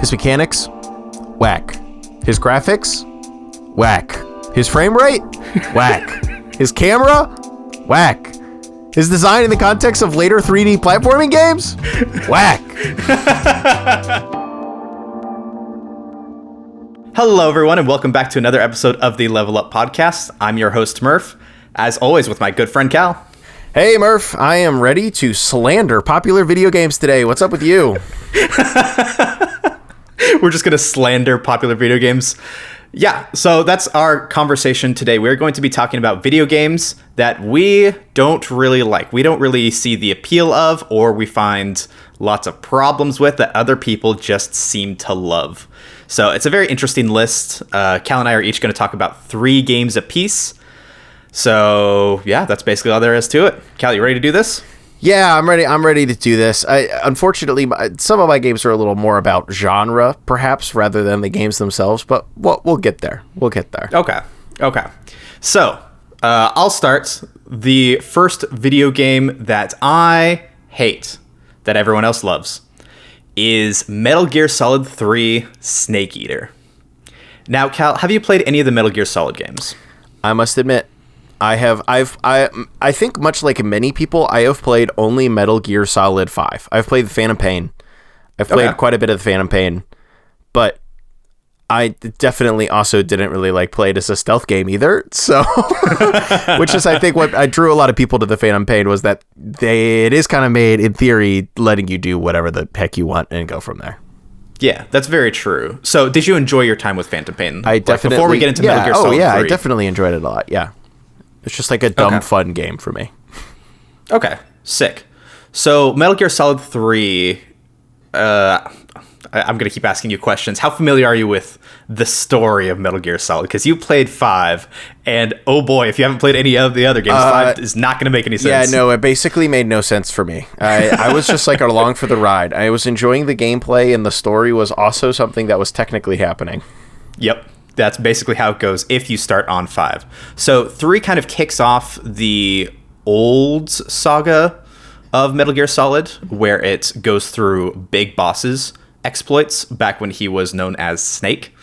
His mechanics? Whack. His graphics? Whack. His frame rate? Whack. His camera? Whack. His design in the context of later 3D platforming games? Whack. Hello, everyone, and welcome back to another episode of the Level Up Podcast. I'm your host, Murph, as always with my good friend, Cal. Hey, Murph. I am ready to slander popular video games today. What's up with you? We're just going to slander popular video games. Yeah, so that's our conversation today. We're going to be talking about video games that we don't really like. We don't really see the appeal of, or we find lots of problems with that other people just seem to love. So it's a very interesting list. Cal and I are each going to talk about 3 games apiece. So yeah, that's basically all there is to it. Cal, you ready to do this? Yeah, I'm ready. I'm ready to do this. Unfortunately, some of my games are a little more about genre, perhaps, rather than the games themselves. But we'll get there. We'll get there. Okay. So I'll start. The first video game that I hate, that everyone else loves, is Metal Gear Solid 3 Snake Eater. Now, Cal, have you played any of the Metal Gear Solid games? I must admit, I have. I think much like many people, I have played only Metal Gear Solid 5. I've played the Phantom Pain. I've played quite a bit of the Phantom Pain, but I definitely also didn't really like play it as a stealth game either. So, which is, I think, what I drew a lot of people to the Phantom Pain was that it is kind of made, in theory, letting you do whatever the heck you want and go from there. Yeah, that's very true. So, did you enjoy your time with Phantom Pain? I definitely. Before we get into Metal Gear Solid 3. I definitely enjoyed it a lot. Yeah. It's just like a dumb, fun game for me. Okay, sick. So, Metal Gear Solid 3, I'm going to keep asking you questions. How familiar are you with the story of Metal Gear Solid? Because you played 5, and oh boy, if you haven't played any of the other games, 5 is not going to make any sense. Yeah, no, it basically made no sense for me. I was just like along for the ride. I was enjoying the gameplay, and the story was also something that was technically happening. Yep. That's basically how it goes if you start on 5. So 3 kind of kicks off the old saga of Metal Gear Solid, where it goes through Big Boss's exploits back when he was known as Snake.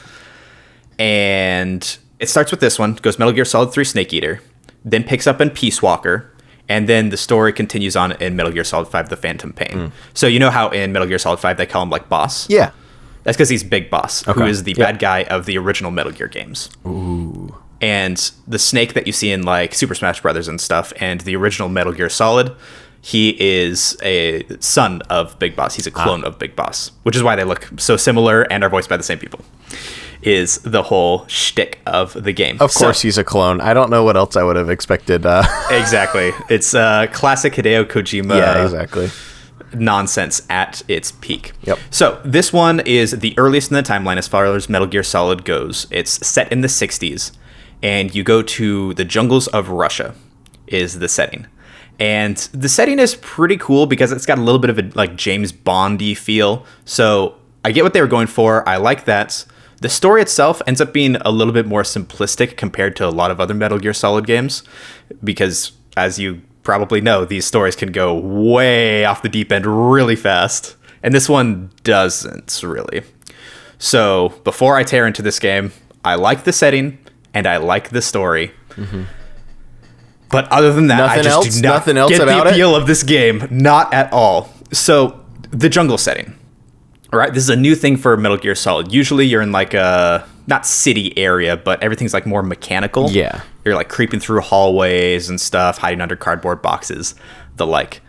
And it starts with this one, goes Metal Gear Solid 3 Snake Eater, then picks up in Peace Walker, and then the story continues on in Metal Gear Solid 5 The Phantom Pain. So you know how in Metal Gear Solid 5 they call him like Boss? Yeah. That's because he's Big Boss, who is the bad guy of the original Metal Gear games. Ooh. And the Snake that you see in like Super Smash Brothers and stuff, and the original Metal Gear Solid, he is a son of Big Boss. He's a clone of Big Boss, which is why they look so similar and are voiced by the same people, is the whole shtick of the game. Of course he's a clone. I don't know what else I would have expected. Exactly. It's classic Hideo Kojima. Yeah, exactly. Nonsense at its peak. Yep. So this one is the earliest in the timeline as far as Metal Gear Solid goes. It's set in the 60s, and you go to the jungles of Russia is the setting. And the setting is pretty cool because it's got a little bit of a like James Bond-y feel. So I get what they were going for. I like that. The story itself ends up being a little bit more simplistic compared to a lot of other Metal Gear Solid games because, as you probably know, these stories can go way off the deep end really fast, and this one doesn't really. So before I tear into this game, I like the setting and I like the story. But other than that, I just do not get the appeal of this game. Not at all. So the jungle setting, all right, this is a new thing for Metal Gear Solid. Usually you're in like a not city area, but everything's like more mechanical. Yeah. You're like creeping through hallways and stuff, hiding under cardboard boxes, the like.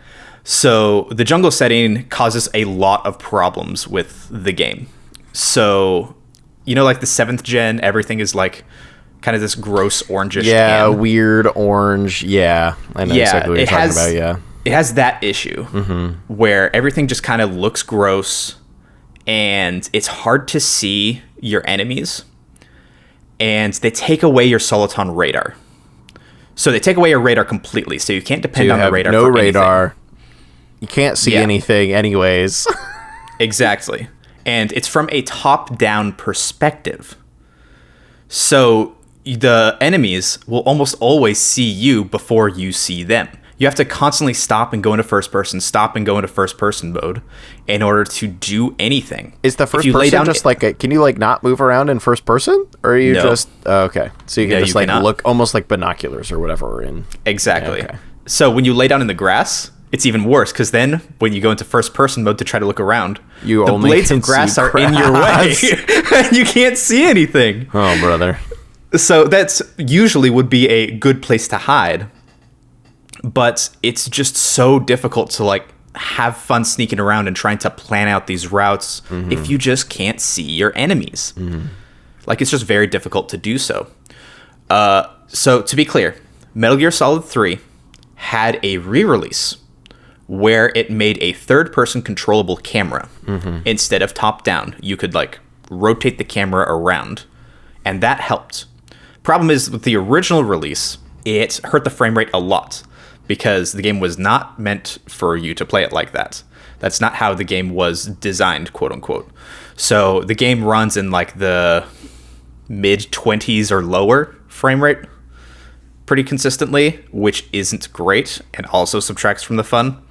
So the jungle setting causes a lot of problems with the game. So, you know, like the 7th gen, everything is like kind of this gross orangish tan. Weird orange. Yeah, I know exactly what you're talking about. Yeah, it has that issue where everything just kind of looks gross, and it's hard to see your enemies. And they take away your Soliton radar. So they take away your radar completely. So you can't depend on the radar for anything. No radar. You can't see anything anyways. Exactly. And it's from a top-down perspective. So the enemies will almost always see you before you see them. You have to constantly stop and go into first person, stop and go into first person mode in order to do anything. Is the first person just like can you like not move around in first person, or are you just okay? So you can just like look almost like binoculars or whatever in. Exactly. Yeah, okay. So when you lay down in the grass, it's even worse because then when you go into first person mode to try to look around, the blades of grass are in your way and you can't see anything. Oh, brother. So that's usually would be a good place to hide. But it's just so difficult to like have fun sneaking around and trying to plan out these routes if you just can't see your enemies. Like it's just very difficult to do so. So to be clear, Metal Gear Solid 3 had a re-release where it made a third-person controllable camera instead of top-down. You could like rotate the camera around, and that helped. Problem is with the original release, it hurt the frame rate a lot, because the game was not meant for you to play it like that. That's not how the game was designed, quote unquote. So the game runs in like the mid-20s or lower frame rate pretty consistently, which isn't great and also subtracts from the fun.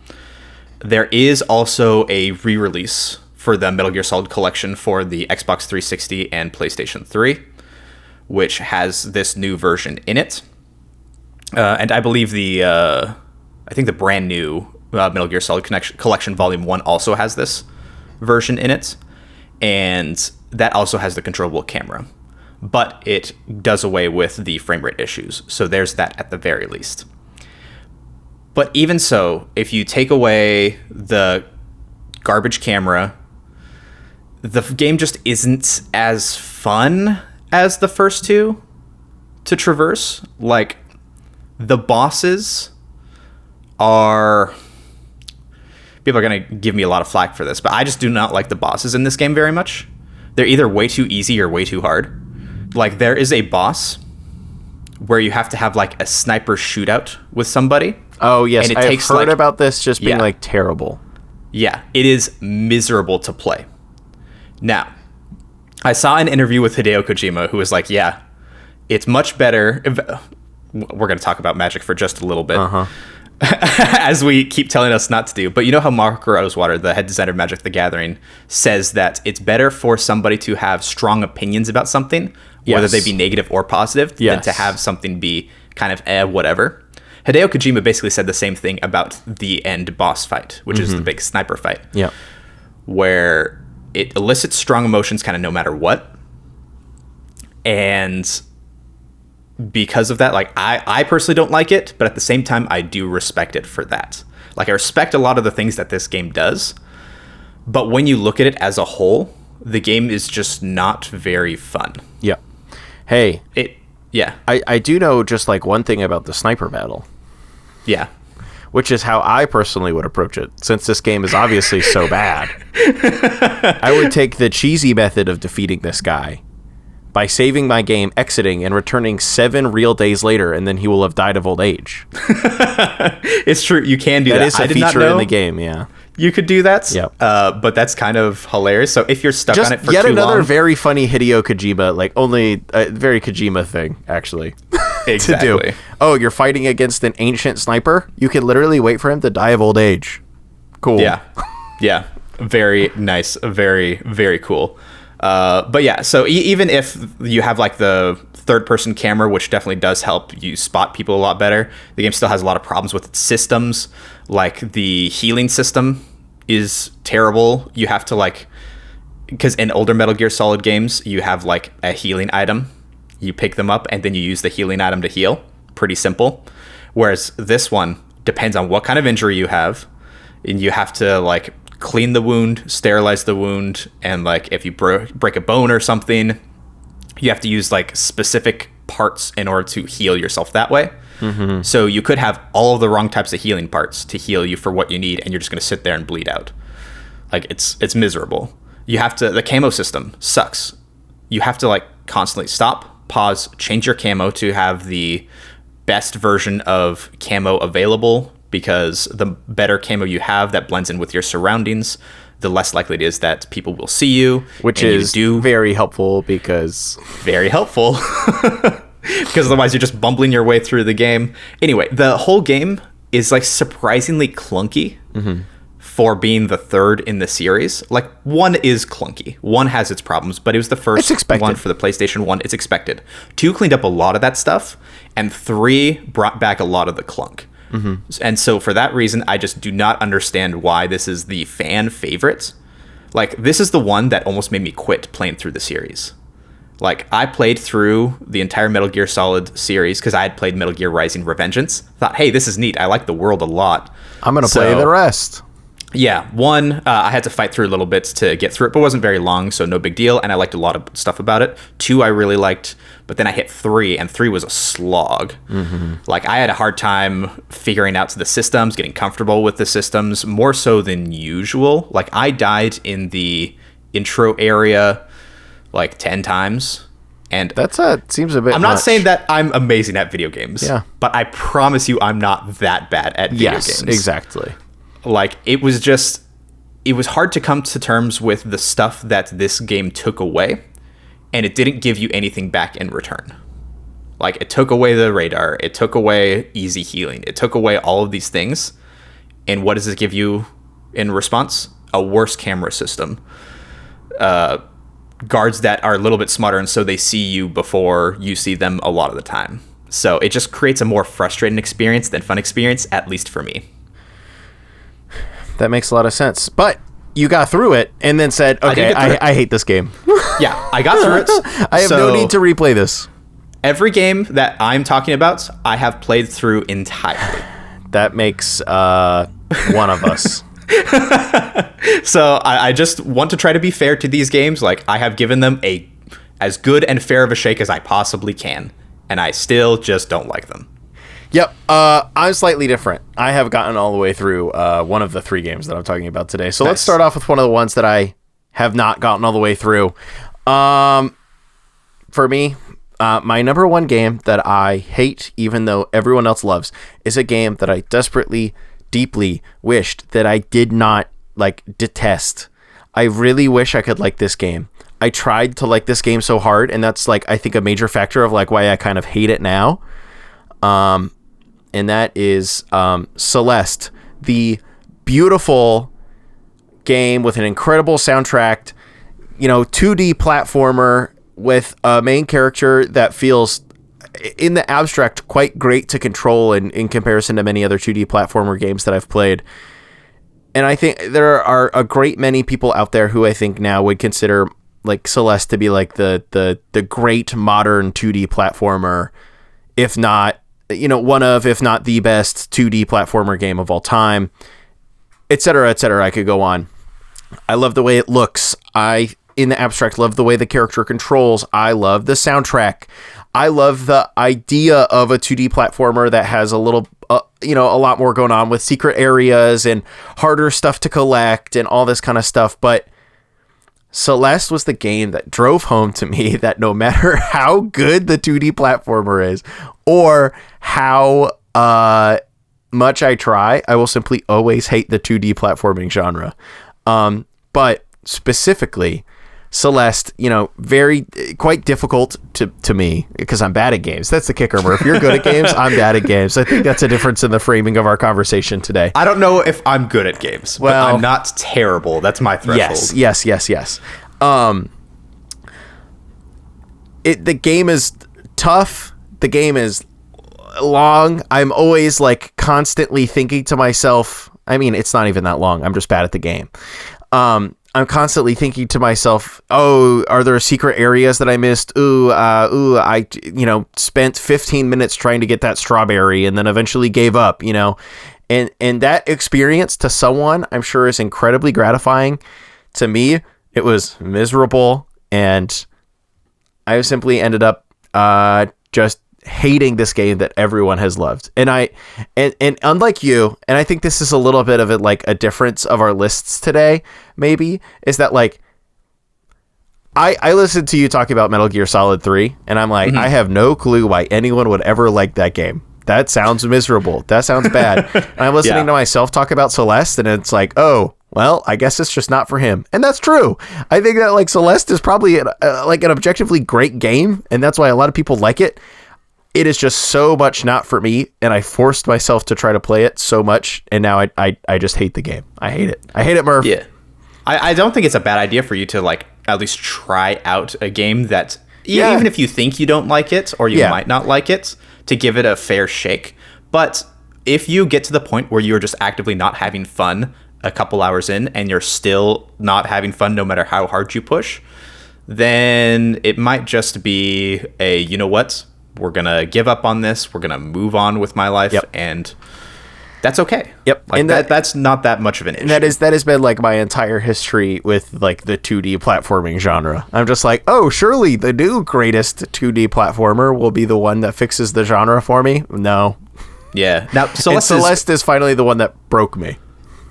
There is also a re-release for the Metal Gear Solid collection for the Xbox 360 and PlayStation 3, which has this new version in it. And I believe I think the brand new Metal Gear Solid Collection Volume 1 also has this version in it. And that also has the controllable camera. But it does away with the frame rate issues. So there's that at the very least. But even so, if you take away the garbage camera, the game just isn't as fun as the first two to traverse. Like, the bosses are... People are going to give me a lot of flack for this, but I just do not like the bosses in this game very much. They're either way too easy or way too hard. Like, there is a boss where you have to have, like, a sniper shootout with somebody. Oh, yes. I've heard about this just being, like, terrible. Yeah, it is miserable to play. Now, I saw an interview with Hideo Kojima who was like, yeah, it's much better... We're going to talk about Magic for just a little bit. As we keep telling us not to do. But you know how Mark Rosewater, the head designer of Magic the Gathering, says that it's better for somebody to have strong opinions about something, whether they be negative or positive, than to have something be kind of whatever. Hideo Kojima basically said the same thing about the end boss fight, which is the big sniper fight. Yeah. Where it elicits strong emotions kind of no matter what. And... because of that, like I personally don't like it, but at the same time I do respect it for that. Like I respect a lot of the things that this game does, but when you look at it as a whole, the game is just not very fun. Yeah. Hey, yeah. I do know just like one thing about the sniper battle. Yeah. Which is how I personally would approach it, since this game is obviously so bad. I would take the cheesy method of defeating this guy by saving my game, exiting, and returning 7 real days later, and then he will have died of old age. It's true. You can do that. That is a feature in the game, yeah. You could do that, yep. But that's kind of hilarious. So if you're stuck on it for too long... Yet another very funny Hideo Kojima, like only a very Kojima thing, actually. Exactly. To do. Oh, you're fighting against an ancient sniper? You can literally wait for him to die of old age. Cool. Yeah. Yeah. Very nice. Very, very cool. But yeah, so even if you have like the third person camera, which definitely does help you spot people a lot better, the game still has a lot of problems with its systems. Like the healing system is terrible. You have to like, because in older Metal Gear Solid games, you have like a healing item. You pick them up and then you use the healing item to heal. Pretty simple. Whereas this one depends on what kind of injury you have. And you have to like clean the wound, sterilize the wound, and like if you break a bone or something, you have to use like specific parts in order to heal yourself that way. So you could have all of the wrong types of healing parts to heal you for what you need, and you're just going to sit there and bleed out. Like it's miserable. You have to, the camo system sucks. You have to like constantly stop, pause, change your camo to have the best version of camo available, because the better camo you have that blends in with your surroundings, the less likely it is that people will see you. Which is very helpful because... Very helpful. Because otherwise you're just bumbling your way through the game. Anyway, the whole game is like surprisingly clunky for being the third in the series. Like 1 is clunky. 1 has its problems, but it was the first one for the PlayStation 1. It's expected. 2 cleaned up a lot of that stuff, and 3 brought back a lot of the clunk. And so for that reason, I just do not understand why this is the fan favorite. Like, this is the one that almost made me quit playing through the series. Like, I played through the entire Metal Gear Solid series because I had played Metal Gear Rising: Revengeance. Thought, hey, this is neat. I like the world a lot. I'm going to play the rest. Yeah, 1, I had to fight through little bits to get through it, but it wasn't very long, so no big deal, and I liked a lot of stuff about it. 2, I really liked, but then I hit 3, and 3 was a slog. Like, I had a hard time figuring out the systems, getting comfortable with the systems, more so than usual. Like, I died in the intro area like 10 times. And seems a bit I'm not much. saying that I'm amazing at video games. Yeah. But I promise you I'm not that bad at video games. Yes, exactly. Like, it was hard to come to terms with the stuff that this game took away, and it didn't give you anything back in return. Like, it took away the radar, it took away easy healing, it took away all of these things, and what does it give you in response? A worse camera system. Guards that are a little bit smarter, and so they see you before you see them a lot of the time. So it just creates a more frustrating experience than fun experience, at least for me. That makes a lot of sense. But you got through it and then said, okay, I hate this game. Yeah, I got through it. I have no need to replay this. Every game that I'm talking about, I have played through entirely. That makes one of us. So I just want to try to be fair to these games. Like, I have given them as good and fair of a shake as I possibly can, and I still just don't like them. Yep. I'm slightly different. I have gotten all the way through one of the 3 games that I'm talking about today. So Let's start off with one of the ones that I have not gotten all the way through. For me, my number 1 game that I hate, even though everyone else loves, is a game that I desperately, deeply wished that I did not, detest. I really wish I could like this game. I tried to like this game so hard, and that's, I think a major factor of, why I kind of hate it now. And that is Celeste, the beautiful game with an incredible soundtrack, 2D platformer with a main character that feels, in the abstract, quite great to control in comparison to many other 2D platformer games that I've played. And I think there are a great many people out there who I think now would consider Celeste to be the great modern 2D platformer, if not, if not the best 2D platformer game of all time, et cetera, et cetera. I could go on. I love the way it looks. In the abstract, love the way the character controls. I love the soundtrack. I love the idea of a 2D platformer that has a little, a lot more going on with secret areas and harder stuff to collect and all this kind of stuff. But Celeste was the game that drove home to me that no matter how good the 2D platformer is or how much I try, I will simply always hate the 2D platforming genre. But specifically, Celeste, quite difficult to me because I'm bad at games. That's the kicker, Murph. If you're good at games, I'm bad at games. I think that's a difference in the framing of our conversation today. I don't know if I'm good at games, but I'm not terrible. That's my threshold. Yes. The game is tough. The game is long. I'm always constantly thinking to myself, I mean, it's not even that long. I'm just bad at the game. I'm constantly thinking to myself, oh, are there secret areas that I missed? I spent 15 minutes trying to get that strawberry and then eventually gave up, and that experience to someone I'm sure is incredibly gratifying. To me, it was miserable, and I simply ended up just hating this game that everyone has loved. And unlike you, and I think this is a little bit of a difference of our lists today, maybe, is that I listened to you talking about Metal Gear Solid 3, and I'm like, I have no clue why anyone would ever like that game. That sounds miserable. That sounds bad. And I'm listening to myself talk about Celeste, and it's oh, well, I guess it's just not for him. And that's true. I think that Celeste is probably an objectively great game, and that's why a lot of people like it. it is just so much not for me, and I forced myself to try to play it so much, and now I just hate the game. I hate it. I hate it, Murph. Yeah. I don't think it's a bad idea for you to like at least try out a game that even if you think you don't like it or you might not like it, to give it a fair shake. But if you get to the point where you're just actively not having fun a couple hours in and you're still not having fun no matter how hard you push, then it might just be a, you know what, we're going to give up on this. We're going to move on with my life. And that's okay. Yep. Like and that's not that much of an issue. And that has been like my entire history with like the 2D platforming genre. I'm just like, oh, surely the new greatest 2D platformer will be the one that fixes the genre for me. No. Yeah. Now, Celeste is finally the one that broke me.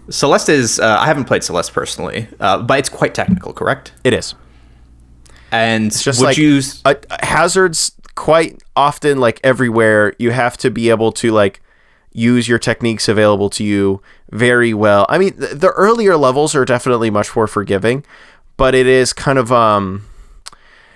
Celeste is, I haven't played Celeste personally, but it's quite technical, correct? It is. And it's just like hazards quite often, like everywhere, you have to be able to like use your techniques available to you very well. I mean, the earlier levels are definitely much more forgiving, but it is kind of,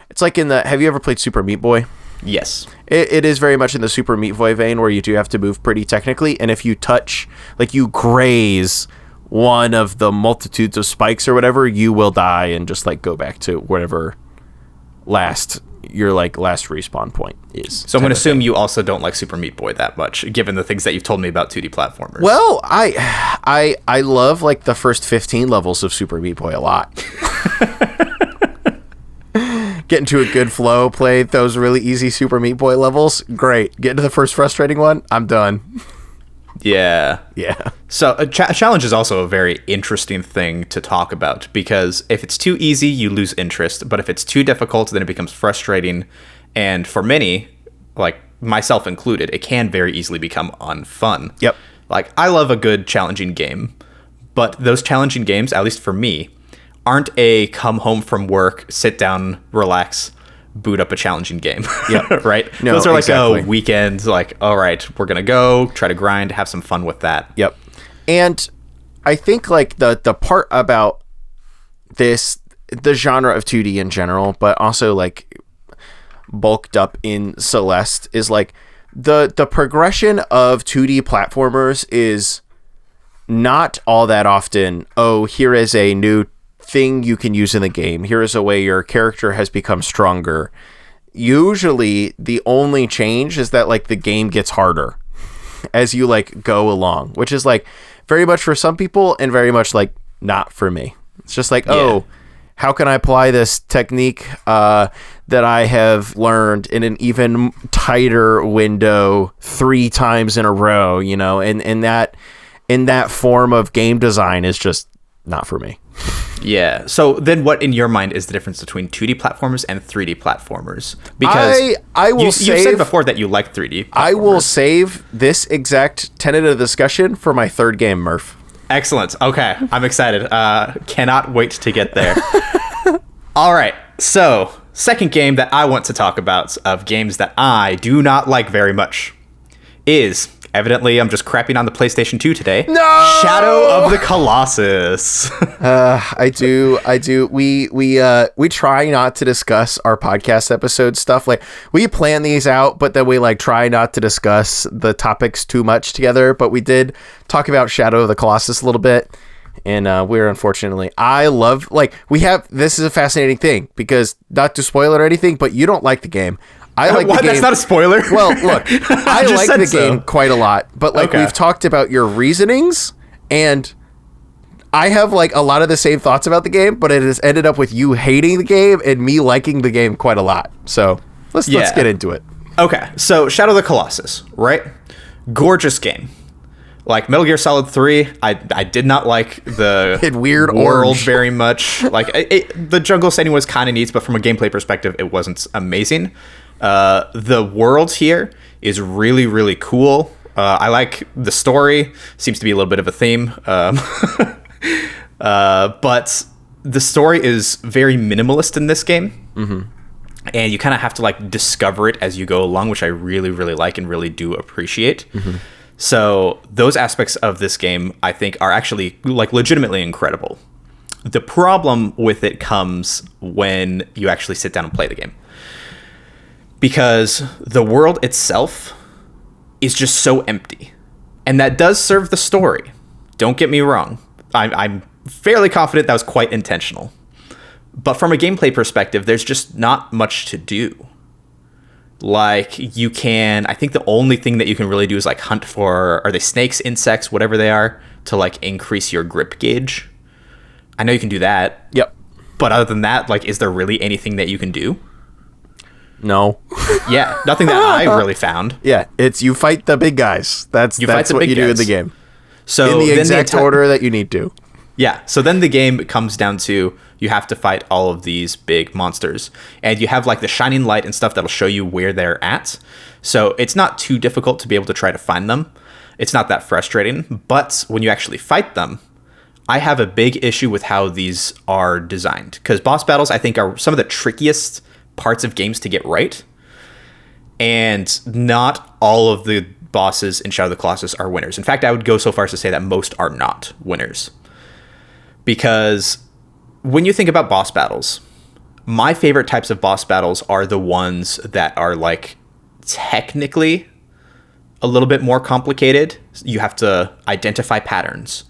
it's like have you ever played Super Meat Boy? Yes. It is very much in the Super Meat Boy vein where you do have to move pretty technically, and if you touch, like you graze one of the multitudes of spikes or whatever, you will die and just like go back to whatever your last respawn point is. So I'm going to assume you also don't like Super Meat Boy that much, given the things that you've told me about 2D platformers. Well, I love like the first 15 levels of Super Meat Boy a lot. Get into a good flow, play those really easy Super Meat Boy levels, great. Get into the first frustrating one, I'm done. Yeah. Yeah. So a challenge is also a very interesting thing to talk about, because if it's too easy, you lose interest. But if it's too difficult, then it becomes frustrating. And for many, like myself included, it can very easily become unfun. Yep. Like, I love a good challenging game, but those challenging games, at least for me, aren't a come home from work, sit down, relax, boot up a challenging game. Yep. Right? No, those are like exactly. weekends, like, all right, we're going to go, try to grind, have some fun with that. Yep. And I think like the part about the genre of 2D in general, but also like bulked up in Celeste, is like the progression of 2D platformers is not all that often, oh, here is a new thing you can use in the game. Here is a way your character has become stronger. Usually the only change is that like the game gets harder as you like go along, which is like very much for some people and very much like not for me. It's just like, oh, how can I apply this technique that I have learned in an even tighter window 3 times in a row, you know, and that form of game design is just not for me. Yeah. So then what in your mind is the difference between 2D platformers and 3D platformers? Because you said before that you like 3D platformers. I will save this exact tenet of discussion for my third game, Murph. Excellent. Okay. I'm excited. Cannot wait to get there. All right. So, second game that I want to talk about of games that I do not like very much is... Evidently, I'm just crapping on the PlayStation 2 today. No! Shadow of the Colossus. I do. We try not to discuss our podcast episode stuff. Like, we plan these out, but then we like try not to discuss the topics too much together. But we did talk about Shadow of the Colossus a little bit. And we're unfortunately, I love, like, this is a fascinating thing because, not to spoil it or anything, but you don't like the game. I like the game. That's not a spoiler. Well, look, I like the game quite a lot, but like we've talked about your reasonings, and I have like a lot of the same thoughts about the game, but it has ended up with you hating the game and me liking the game quite a lot. So let's get into it. Okay, so Shadow of the Colossus, right? Gorgeous game. Like Metal Gear Solid 3, I did not like the weird world orange very much. Like the jungle setting was kind of neat, but from a gameplay perspective, it wasn't amazing. The world here is really, really cool. I like the story. Seems to be a little bit of a theme. But the story is very minimalist in this game. Mm-hmm. And you kind of have to like discover it as you go along, which I really, really like and really do appreciate. Mm-hmm. So those aspects of this game, I think, are actually like legitimately incredible. The problem with it comes when you actually sit down and play the game. because the world itself is just so empty. And that does serve the story. Don't get me wrong. I'm fairly confident that was quite intentional. But from a gameplay perspective, there's just not much to do. Like, I think the only thing that you can really do is like hunt for, are they snakes, insects, whatever they are, to like increase your grip gauge. I know you can do that. Yep. But other than that, like, is there really anything that you can do? No. Yeah, nothing that I really found. Yeah, it's you fight the big guys. That's what you do in the game. So in the exact order that you need to. Yeah, so then the game comes down to you have to fight all of these big monsters. And you have like the shining light and stuff that'll show you where they're at. So it's not too difficult to be able to try to find them. It's not that frustrating. But when you actually fight them, I have a big issue with how these are designed. Because boss battles, I think, are some of the trickiest parts of games to get right. And not all of the bosses in Shadow of the Colossus are winners. In fact, I would go so far as to say that most are not winners. Because when you think about boss battles, my favorite types of boss battles are the ones that are like technically a little bit more complicated. You have to identify patterns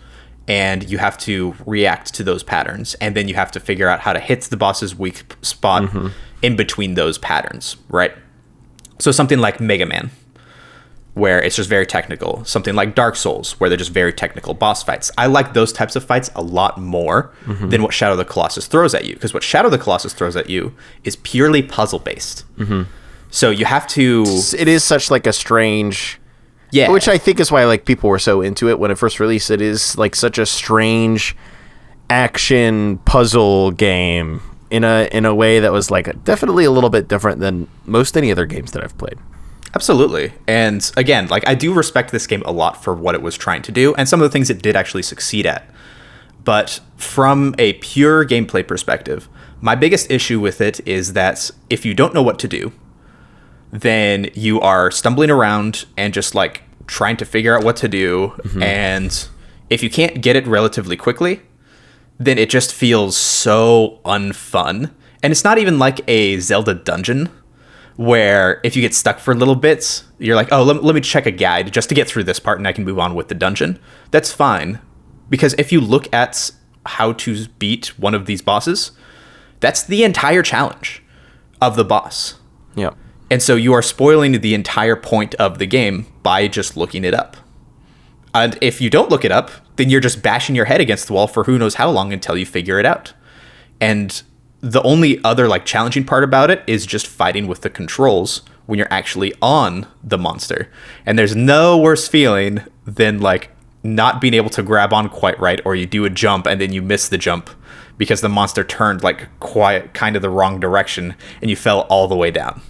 and you have to react to those patterns. And then you have to figure out how to hit the boss's weak spot in between those patterns, right? So something like Mega Man, where it's just very technical. Something like Dark Souls, where they're just very technical boss fights. I like those types of fights a lot more than what Shadow of the Colossus throws at you. Because what Shadow of the Colossus throws at you is purely puzzle-based. So you have to... It is such like a strange... Yeah. Which I think is why like people were so into it when it first released. It is like such a strange action puzzle game in a way that was like definitely a little bit different than most any other games that I've played. Absolutely. And again, like I do respect this game a lot for what it was trying to do and some of the things it did actually succeed at. But from a pure gameplay perspective, my biggest issue with it is that if you don't know what to do, then you are stumbling around and just like trying to figure out what to do. And if you can't get it relatively quickly, then it just feels so unfun. And it's not even like a Zelda dungeon where if you get stuck for little bits, you're like, oh, let me check a guide just to get through this part and I can move on with the dungeon. That's fine. Because if you look at how to beat one of these bosses, that's the entire challenge of the boss. Yeah. And so you are spoiling the entire point of the game by just looking it up. And if you don't look it up, then you're just bashing your head against the wall for who knows how long until you figure it out. And the only other like challenging part about it is just fighting with the controls when you're actually on the monster. And there's no worse feeling than like not being able to grab on quite right, or you do a jump and then you miss the jump because the monster turned like quite kind of the wrong direction and you fell all the way down.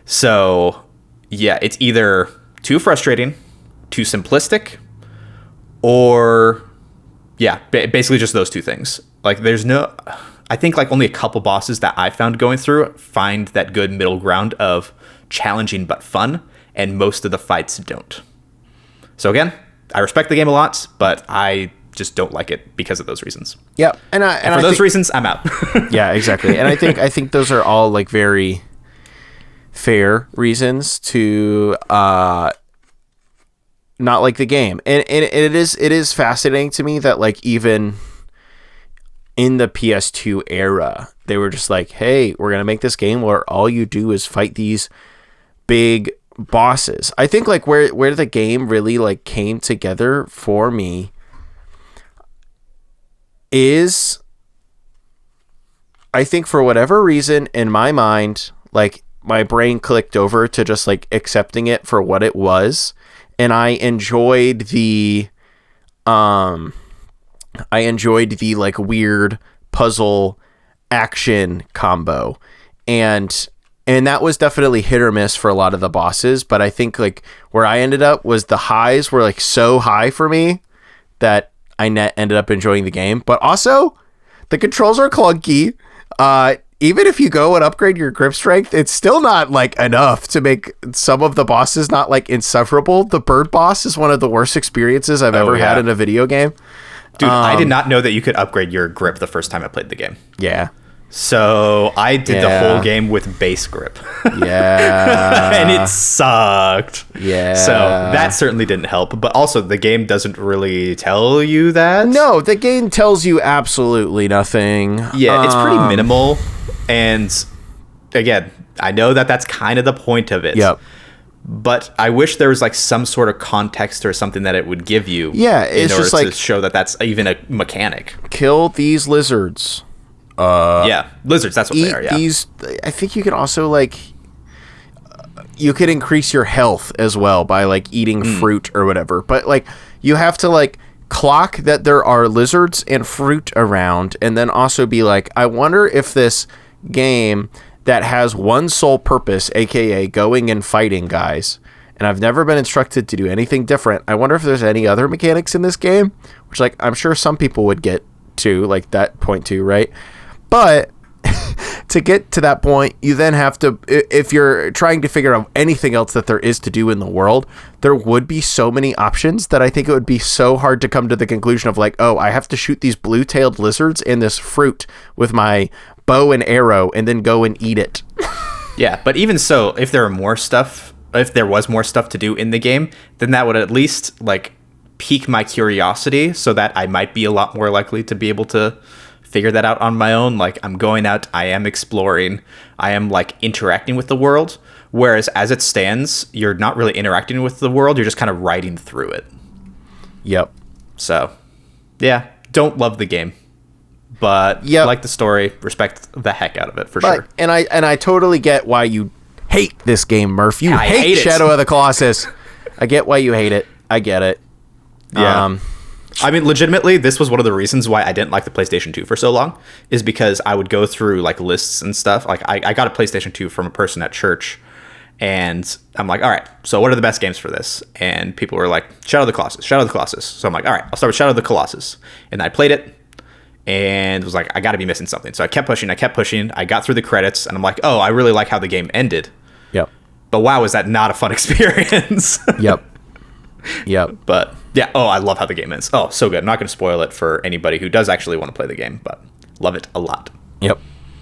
So yeah, it's either too frustrating, too simplistic, or yeah, basically just those two things. Like I think like only a couple bosses that I found going through find that good middle ground of challenging but fun, and most of the fights don't. So again, I respect the game a lot, but I just don't like it because of those reasons. Yeah, and for those reasons, I'm out. Yeah, exactly. And I think those are all like very fair reasons to not like the game. And it is fascinating to me that like even in the PS2 era, they were just like, hey, we're gonna make this game where all you do is fight these big bosses. I think like where the game really like came together for me is, I think for whatever reason in my mind, like my brain clicked over to just like accepting it for what it was, and I enjoyed the like weird puzzle action combo, and that was definitely hit or miss for a lot of the bosses. But I think like where I ended up was the highs were like so high for me that I ended up enjoying the game. But also the controls are clunky. Even if you go and upgrade your grip strength, it's still not like enough to make some of the bosses not like insufferable. The bird boss is one of the worst experiences I've ever had in a video game. Dude, I did not know that you could upgrade your grip the first time I played the game. Yeah. So I did the whole game with base grip. Yeah. And it sucked. Yeah. So that certainly didn't help. But also, the game doesn't really tell you that. No, the game tells you absolutely nothing. Yeah, it's pretty minimal. And again, I know that that's kind of the point of it. Yep. But I wish there was like some sort of context or something that it would give you. Yeah, it's in order just like to show that that's even a mechanic. Kill these lizards. Yeah, lizards. That's what they are. Yeah. These. I think you can also like. You could increase your health as well by like eating fruit or whatever. But like you have to like clock that there are lizards and fruit around, and then also be like, I wonder if this game that has one sole purpose, aka going and fighting guys, and I've never been instructed to do anything different. I wonder if there's any other mechanics in this game, which like I'm sure some people would get to like that point too, right? But to get to that point, you then have to, if you're trying to figure out anything else that there is to do in the world, there would be so many options that I think it would be so hard to come to the conclusion of like, oh, I have to shoot these blue-tailed lizards and this fruit with my bow and arrow and then go and eat it. Yeah, but even so, if there was more stuff to do in the game, then that would at least like pique my curiosity so that I might be a lot more likely to be able to figure that out on my own. Like, I'm going out, I am exploring, I am like interacting with the world. Whereas as it stands, you're not really interacting with the world, you're just kind of riding through it. Yep. So, yeah, don't love the game. But like the story, respect the heck out of it for sure. And I totally get why you hate this game, Murph. You hate Shadow of the Colossus. I get why you hate it. I get it. Yeah. I mean, legitimately, this was one of the reasons why I didn't like the PlayStation 2 for so long, is because I would go through like lists and stuff. Like I got a PlayStation 2 from a person at church, and I'm like, all right, so what are the best games for this? And people were like, Shadow of the Colossus, Shadow of the Colossus. So I'm like, all right, I'll start with Shadow of the Colossus. And I played it and was like, I got to be missing something. So I kept pushing. I got through the credits, and I'm like, oh, I really like how the game ended. Yep. But wow, was that not a fun experience? Yep. But yeah, I love how the game ends. Oh, so good. I'm not going to spoil it for anybody who does actually want to play the game, but love it a lot. Yep.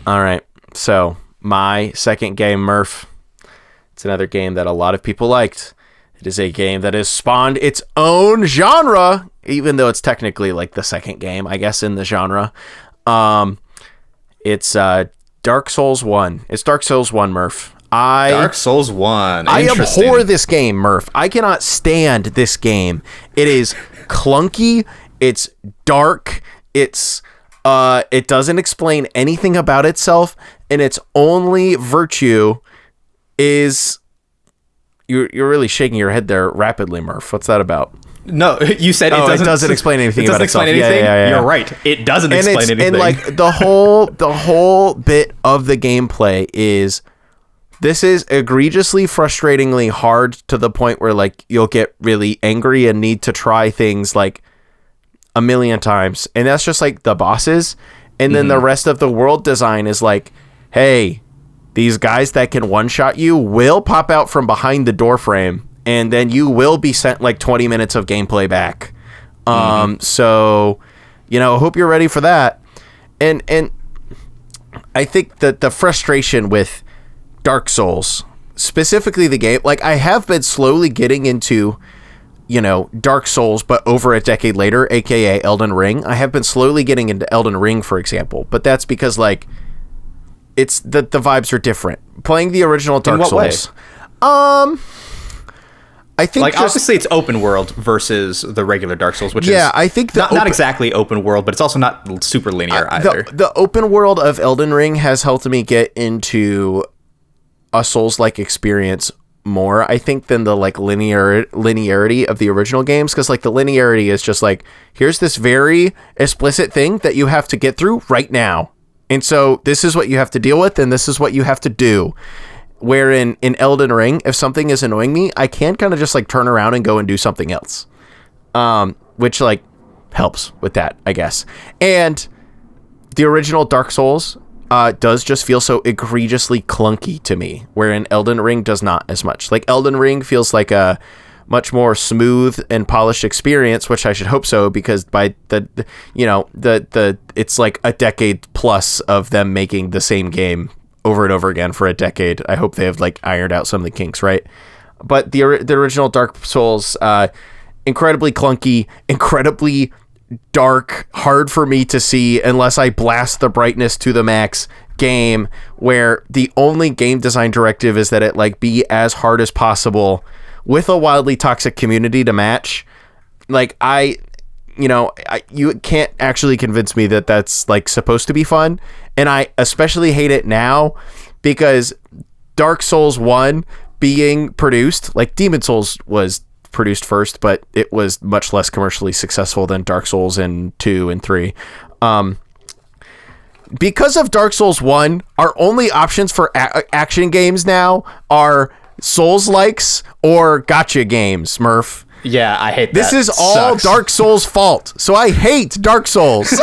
All right. So my second game, Murph, it's another game that a lot of people liked. It is a game that has spawned its own genre, even though it's technically like the second game, I guess, in the genre. It's Dark Souls 1. It's Dark Souls 1, Murph. Dark Souls 1. I abhor this game, Murph. I cannot stand this game. It is clunky. It's dark. It doesn't explain anything about itself, and its only virtue is... You're really shaking your head there rapidly, Murph. What's that about? No, you said it doesn't explain anything about itself. Yeah. You're right. It doesn't explain anything. And like the whole bit of the gameplay is... This is egregiously, frustratingly hard to the point where like you'll get really angry and need to try things like a million times. And that's just like the bosses. And then the rest of the world design is like, hey, these guys that can one-shot you will pop out from behind the door frame, and then you will be sent like 20 minutes of gameplay back. So, I hope you're ready for that. And I think that the frustration with Dark Souls, specifically the game, like I have been slowly getting into, Dark Souls, but over a decade later, aka Elden Ring. I have been slowly getting into Elden Ring, for example, but that's because like it's the vibes are different. Playing the original Dark Souls. I think like obviously it's open world versus the regular Dark Souls, which is I think not exactly open world, but it's also not super linear either. The open world of Elden Ring has helped me get into a Souls-like experience more, I think, than the like linearity of the original games, because like the linearity is just like, here's this very explicit thing that you have to get through right now, and so this is what you have to deal with, and this is what you have to do. Where in Elden Ring, if something is annoying me, I can kind of just like turn around and go and do something else, which like helps with that, I guess. And the original Dark Souls does just feel so egregiously clunky to me, wherein Elden Ring does not as much. Like Elden Ring feels like a much more smooth and polished experience, which I should hope so, because by it's like a decade plus of them making the same game over and over again for a decade. I hope they have like ironed out some of the kinks, right? But the original Dark Souls, incredibly clunky, incredibly dark, hard for me to see unless I blast the brightness to the max game, where the only game design directive is that it like be as hard as possible with a wildly toxic community to match. Like you can't actually convince me that that's like supposed to be fun. And I especially hate it now because Dark Souls 1 being produced, like Demon Souls was produced first, but it was much less commercially successful than Dark Souls in 2 and 3. Because of Dark Souls 1, our only options for action games now are Souls-likes or gacha games, Murph. Yeah, I hate that. This is all Dark Souls' fault, so I hate Dark Souls.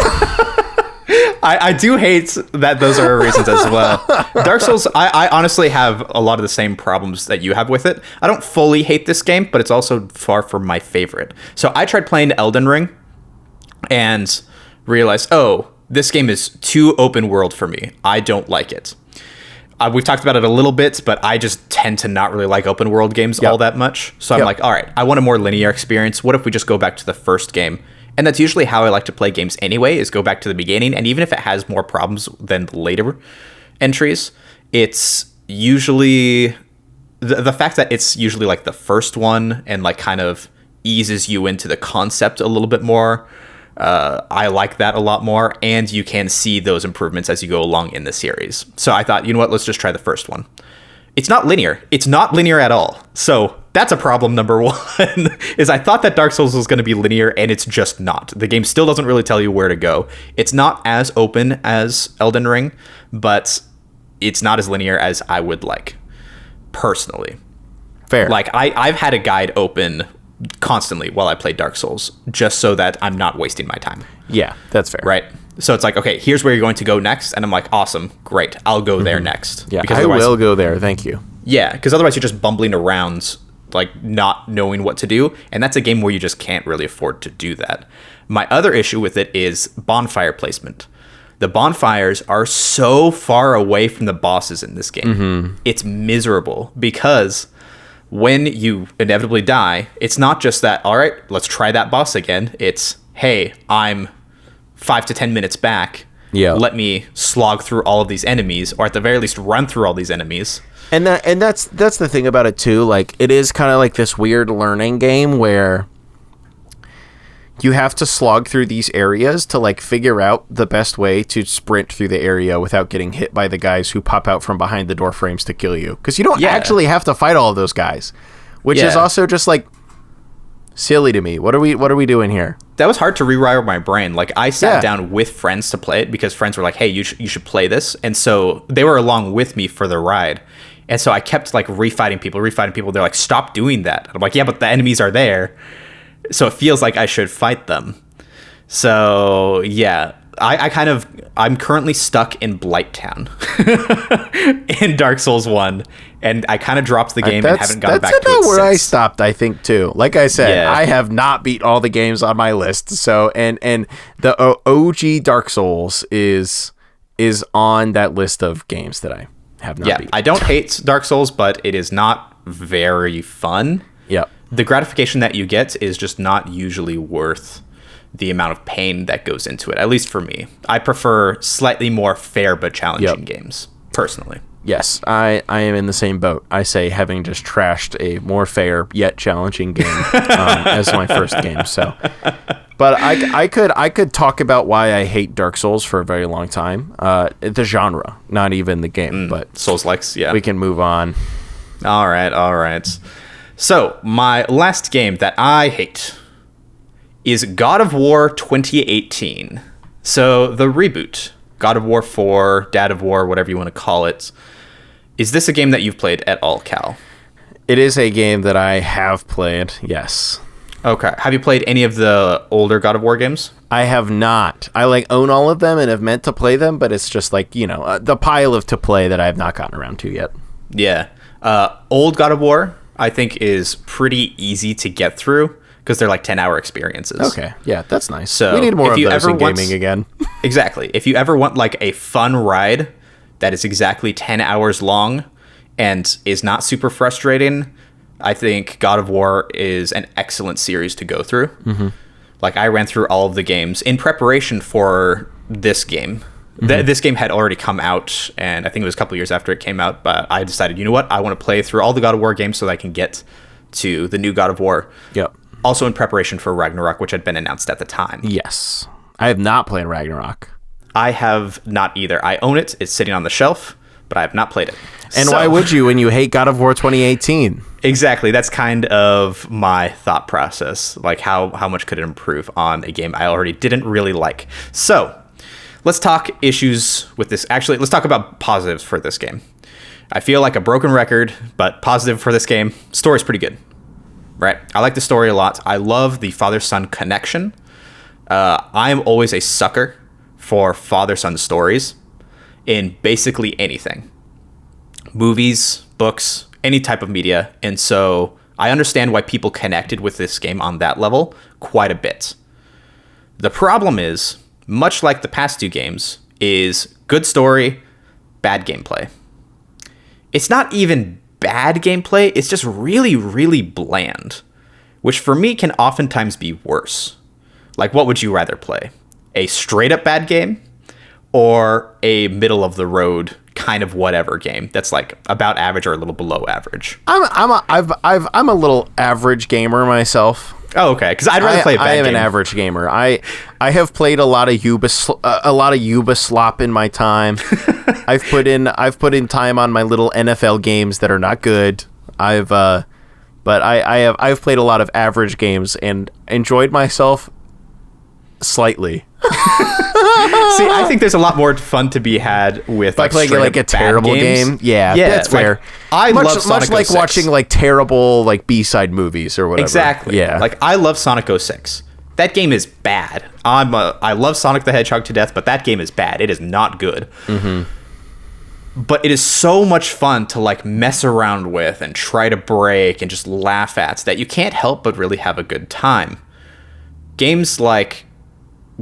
I do hate that those are reasons as well. Dark Souls, I honestly have a lot of the same problems that you have with it. I don't fully hate this game, but it's also far from my favorite. So I tried playing Elden Ring and realized, this game is too open world for me. I don't like it. We've talked about it a little bit, but I just tend to not really like open world games all that much. So I'm like, all right, I want a more linear experience. What if we just go back to the first game? And that's usually how I like to play games anyway, is go back to the beginning. And even if it has more problems than the later entries, it's usually the fact that it's usually like the first one and like kind of eases you into the concept a little bit more. I like that a lot more, and you can see those improvements as you go along in the series. So I thought, you know what, let's just try the first one. It's not linear. It's not linear at all. So that's a problem number one, is I thought that Dark Souls was going to be linear, and it's just not. The game still doesn't really tell you where to go. It's not as open as Elden Ring, but it's not as linear as I would like, personally. Fair. Like, I've had a guide open constantly while I play Dark Souls, just so that I'm not wasting my time. Yeah, that's fair. Right? So it's like, okay, here's where you're going to go next. And I'm like, awesome, great, I'll go there next. Yeah, because I will go there, thank you. Yeah, because otherwise you're just bumbling around, like, not knowing what to do. And that's a game where you just can't really afford to do that. My other issue with it is bonfire placement. The bonfires are so far away from the bosses in this game. It's miserable, because when you inevitably die, it's not just that, all right, let's try that boss again. It's, hey, I'm 5 to 10 minutes back. Yeah. Let me slog through all of these enemies, or at the very least run through all these enemies. And that's the thing about it too. Like, it is kind of like this weird learning game where you have to slog through these areas to like figure out the best way to sprint through the area without getting hit by the guys who pop out from behind the door frames to kill you. Because you don't actually have to fight all of those guys, which is also just like silly to me. What are we doing here? That was hard to rewire my brain. Like, I sat down with friends to play it because friends were like, hey, you should play this. And so they were along with me for the ride. And so I kept like refighting people. They're like, stop doing that. And I'm like, yeah, but the enemies are there. So it feels like I should fight them. So yeah, I'm currently stuck in Blighttown in Dark Souls 1, and I kind of dropped the game and haven't gone back to it since. That's where I stopped, I think, too. Like I said, I have not beat all the games on my list. So and the OG Dark Souls is on that list of games that I have not beat. I don't hate Dark Souls, but it is not very fun. Yep. The gratification that you get is just not usually worth the amount of pain that goes into it, at least for me. I prefer slightly more fair but challenging games, personally. Yes, I am in the same boat. I say, having just trashed a more fair yet challenging game as my first game. So, but I could talk about why I hate Dark Souls for a very long time. The genre, not even the game, but Souls-likes, yeah. We can move on. All right. So, my last game that I hate is God of War 2018. So, the reboot, God of War 4, Dad of War, whatever you want to call it. Is this a game that you've played at all, Cal? It is a game that I have played, yes. Okay. Have you played any of the older God of War games? I have not. I own all of them and have meant to play them, but it's just the pile of to play that I have not gotten around to yet. Yeah. Old God of War I think, is pretty easy to get through because they're like 10-hour experiences. Okay, yeah, that's nice. So we need more if of you those ever in want- gaming again. Exactly. If you ever want like a fun ride that is exactly 10 hours long and is not super frustrating, I think God of War is an excellent series to go through. Mm-hmm. Like, I ran through all of the games in preparation for this game. Mm-hmm. This game had already come out, and I think it was a couple years after it came out, but I decided, you know what? I want to play through all the God of War games so that I can get to the new God of War. Yep. Also in preparation for Ragnarok, which had been announced at the time. Yes. I have not played Ragnarok. I have not either. I own it. It's sitting on the shelf, but I have not played it. And why would you when you hate God of War 2018? Exactly. That's kind of my thought process. Like, how much could it improve on a game I already didn't really like? So, let's talk issues with this. Actually, let's talk about positives for this game. I feel like a broken record, but positive for this game. Story's pretty good. Right? I like the story a lot. I love the father-son connection. I'm always a sucker for father-son stories in basically anything. Movies, books, any type of media. And so I understand why people connected with this game on that level quite a bit. The problem is, much like the past two games, is good story, bad gameplay. It's not even bad gameplay, it's just really, really bland, which for me can oftentimes be worse. Like, what would you rather play? A straight up bad game or a middle of the road kind of whatever game that's like about average or a little below average? I'm a little average gamer myself. Oh, okay. Because I'd rather play a bad game. I am an average gamer. I have played a lot of Ubislop in my time. I've put in time on my little NFL games that are not good. I've played a lot of average games and enjoyed myself slightly. See, I think there's a lot more fun to be had with like playing like a terrible game. Yeah, that's fair. I love Sonic much like 06. watching like terrible like B-side movies or whatever. Exactly. Yeah. Like, I love Sonic 06. That game is bad. I love Sonic the Hedgehog to death, but that game is bad. It is not good. Mm-hmm. But it is so much fun to like mess around with and try to break and just laugh at that you can't help but really have a good time. Games like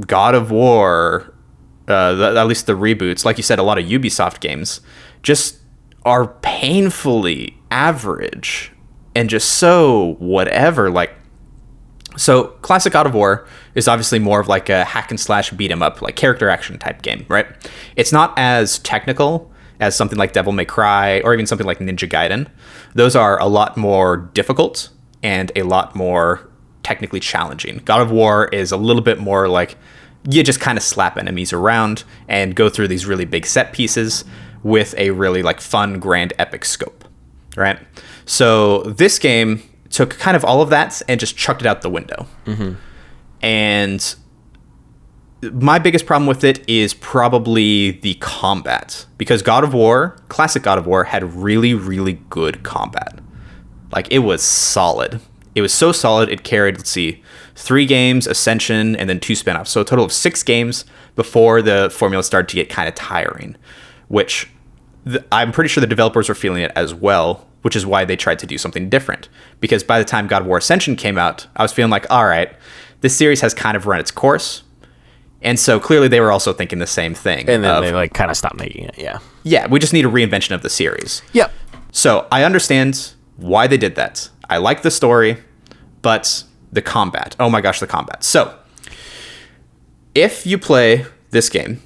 God of War, at least the reboots, like you said, a lot of Ubisoft games, just are painfully average and just so whatever. Like, so classic God of War is obviously more of like a hack and slash beat 'em up, like character action type game, right? It's not as technical as something like Devil May Cry or even something like Ninja Gaiden. Those are a lot more difficult and a lot more technically challenging. God of War is a little bit more like you just kind of slap enemies around and go through these really big set pieces with a really like fun, grand, epic scope, right? So this game took kind of all of that and just chucked it out the window. Mm-hmm. And my biggest problem with it is probably the combat, because God of War, classic God of War, had really, really good combat. Like, it was solid. It was so solid, it carried, 3 games, Ascension, and then 2 spin-offs. So a total of 6 games before the formula started to get kind of tiring, which I'm pretty sure the developers were feeling it as well, which is why they tried to do something different. Because by the time God of War Ascension came out, I was feeling like, all right, this series has kind of run its course. And so clearly they were also thinking the same thing. And then they like kind of stopped making it, yeah. Yeah, we just need a reinvention of the series. Yep. So I understand why they did that. I like the story, but the combat. Oh my gosh, the combat. So, if you play this game,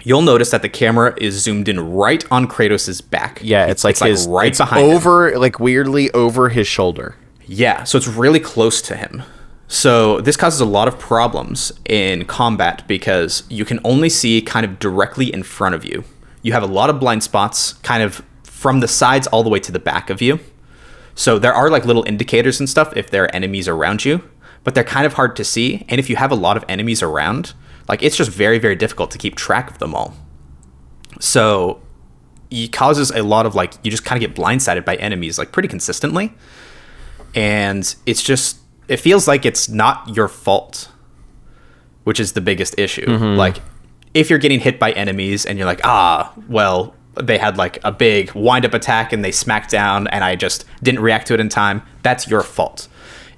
you'll notice that the camera is zoomed in right on Kratos' back. Yeah, it's like his right it's behind over, him. like weirdly over his shoulder. Yeah, so it's really close to him. So this causes a lot of problems in combat because you can only see kind of directly in front of you. You have a lot of blind spots kind of from the sides all the way to the back of you. So there are like little indicators and stuff if there are enemies around you, but they're kind of hard to see. And if you have a lot of enemies around, like, it's just very, very difficult to keep track of them all. So it causes a lot of like, you just kind of get blindsided by enemies like pretty consistently. And it's just, it feels like it's not your fault, which is the biggest issue. Mm-hmm. Like, if you're getting hit by enemies and you're like, well, they had like a big wind-up attack and they smacked down and I just didn't react to it in time, that's your fault.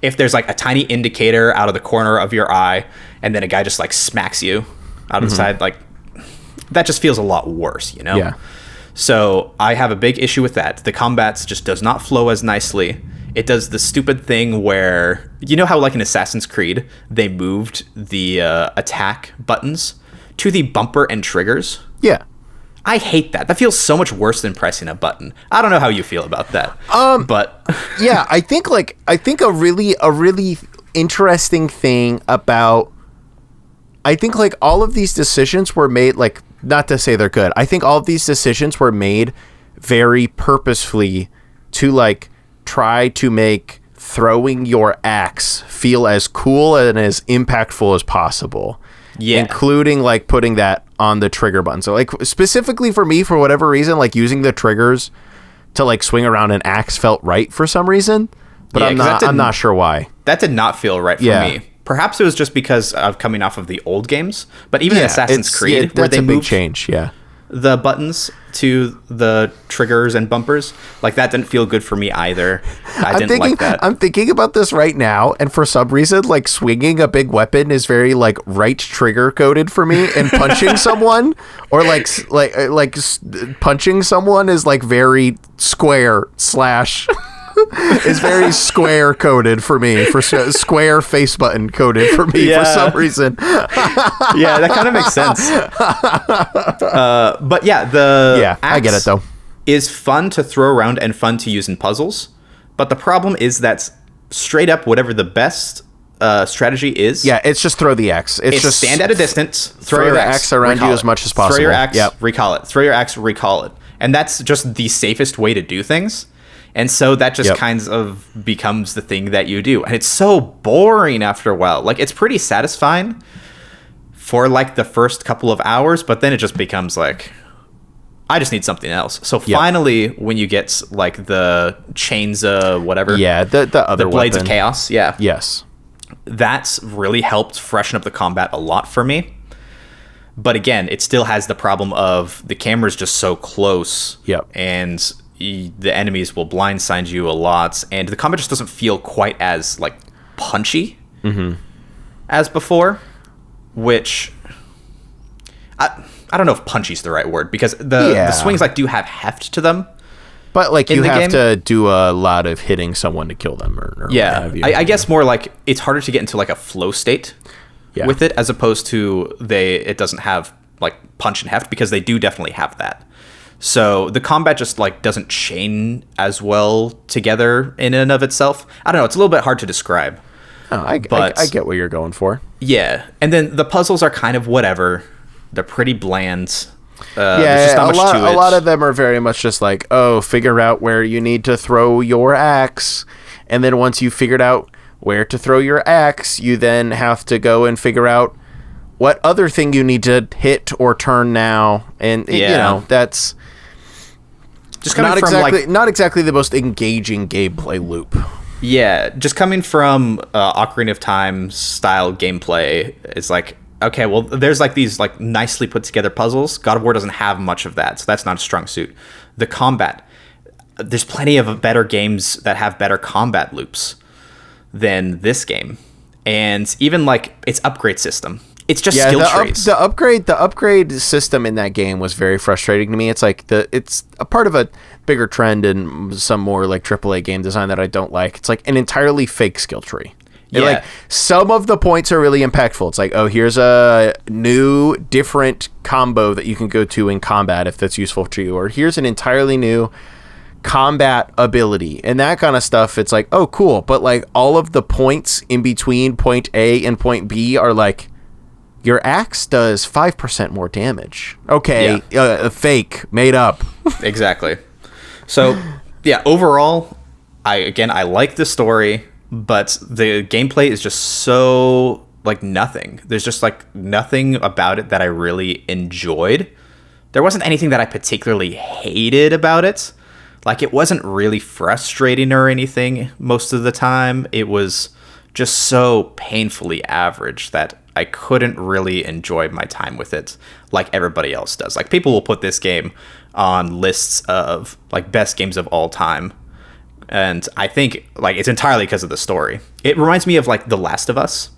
If there's like a tiny indicator out of the corner of your eye and then a guy just like smacks you out of the side, like that just feels a lot worse, you know? Yeah. So I have a big issue with that. The combat just does not flow as nicely. It does the stupid thing where, you know how like in Assassin's Creed, they moved the attack buttons to the bumper and triggers? Yeah. I hate that. That feels so much worse than pressing a button. I don't know how you feel about that. But yeah, I think a really interesting thing about, I think like all of these decisions were made, like, not to say they're good. I think all of these decisions were made very purposefully to like try to make throwing your axe feel as cool and as impactful as possible. Yeah. Including like putting that on the trigger button. So like specifically for me, for whatever reason, like using the triggers to like swing around an axe felt right for some reason, but yeah, I'm not sure why. That did not feel right for me. Perhaps it was just because of coming off of the old games, but even in Assassin's Creed, where they moved big change, the buttons to the triggers and bumpers, like that didn't feel good for me either. I didn't like that. I'm thinking about this right now, and for some reason, like swinging a big weapon is very like right trigger coded for me, and punching someone or like punching someone is like very square / is very square coded for me, for square face button coded for me for some reason. Yeah, that kind of makes sense. But yeah, axe I get it though. Is fun to throw around and fun to use in puzzles. But the problem is that straight up, whatever the best strategy is, it's just throw the axe. It's just stand at a distance, throw your axe around you as much as possible. Throw your axe, recall it. Throw your axe, recall it. And that's just the safest way to do things. And so that just kind of becomes the thing that you do. And it's so boring after a while. Like, it's pretty satisfying for, like, the first couple of hours, but then it just becomes, like, I just need something else. So finally, when you get, like, the chains, whatever. Yeah, the other Blades weapon. of Chaos, yeah. Yes. That's really helped freshen up the combat a lot for me. But again, it still has the problem of the camera's just so close. Yep. And the enemies will blindside you a lot, and the combat just doesn't feel quite as like punchy as before, which I don't know if punchy's the right word, because the swings like do have heft to them, but like you have to do a lot of hitting someone to kill them or what have you. I guess more like it's harder to get into like a flow state with it, as opposed to it doesn't have like punch and heft, because they do definitely have that. So the combat just like doesn't chain as well together in and of itself. I don't know. It's a little bit hard to describe. Oh, I get what you're going for. Yeah. And then the puzzles are kind of whatever. They're pretty bland. There's just not much to it. A lot of them are very much just like, figure out where you need to throw your axe. And then once you've figured out where to throw your axe, you then have to go and figure out what other thing you need to hit or turn now. And, you know, that's just not exactly the most engaging gameplay loop. Yeah, just coming from Ocarina of Time style gameplay, it's like, okay, well, there's like these like nicely put together puzzles. God of War doesn't have much of that, so that's not a strong suit. The combat, there's plenty of better games that have better combat loops than this game. And even like its upgrade system. It's just skill trees. The upgrade system in that game was very frustrating to me. It's like it's a part of a bigger trend in some more like AAA game design that I don't like. It's like an entirely fake skill tree. Like some of the points are really impactful. It's like, here's a new different combo that you can go to in combat if that's useful to you, or here's an entirely new combat ability and that kind of stuff. It's like, oh, cool. But like all of the points in between point A and point B are like, your axe does 5% more damage. Okay, fake, made up. Exactly. So, yeah, overall, I like the story, but the gameplay is just so, like, nothing. There's just, like, nothing about it that I really enjoyed. There wasn't anything that I particularly hated about it. Like, it wasn't really frustrating or anything most of the time. It was just so painfully average that I couldn't really enjoy my time with it like everybody else does. Like, people will put this game on lists of like best games of all time, and I think like it's entirely because of the story. It reminds me of like The Last of Us,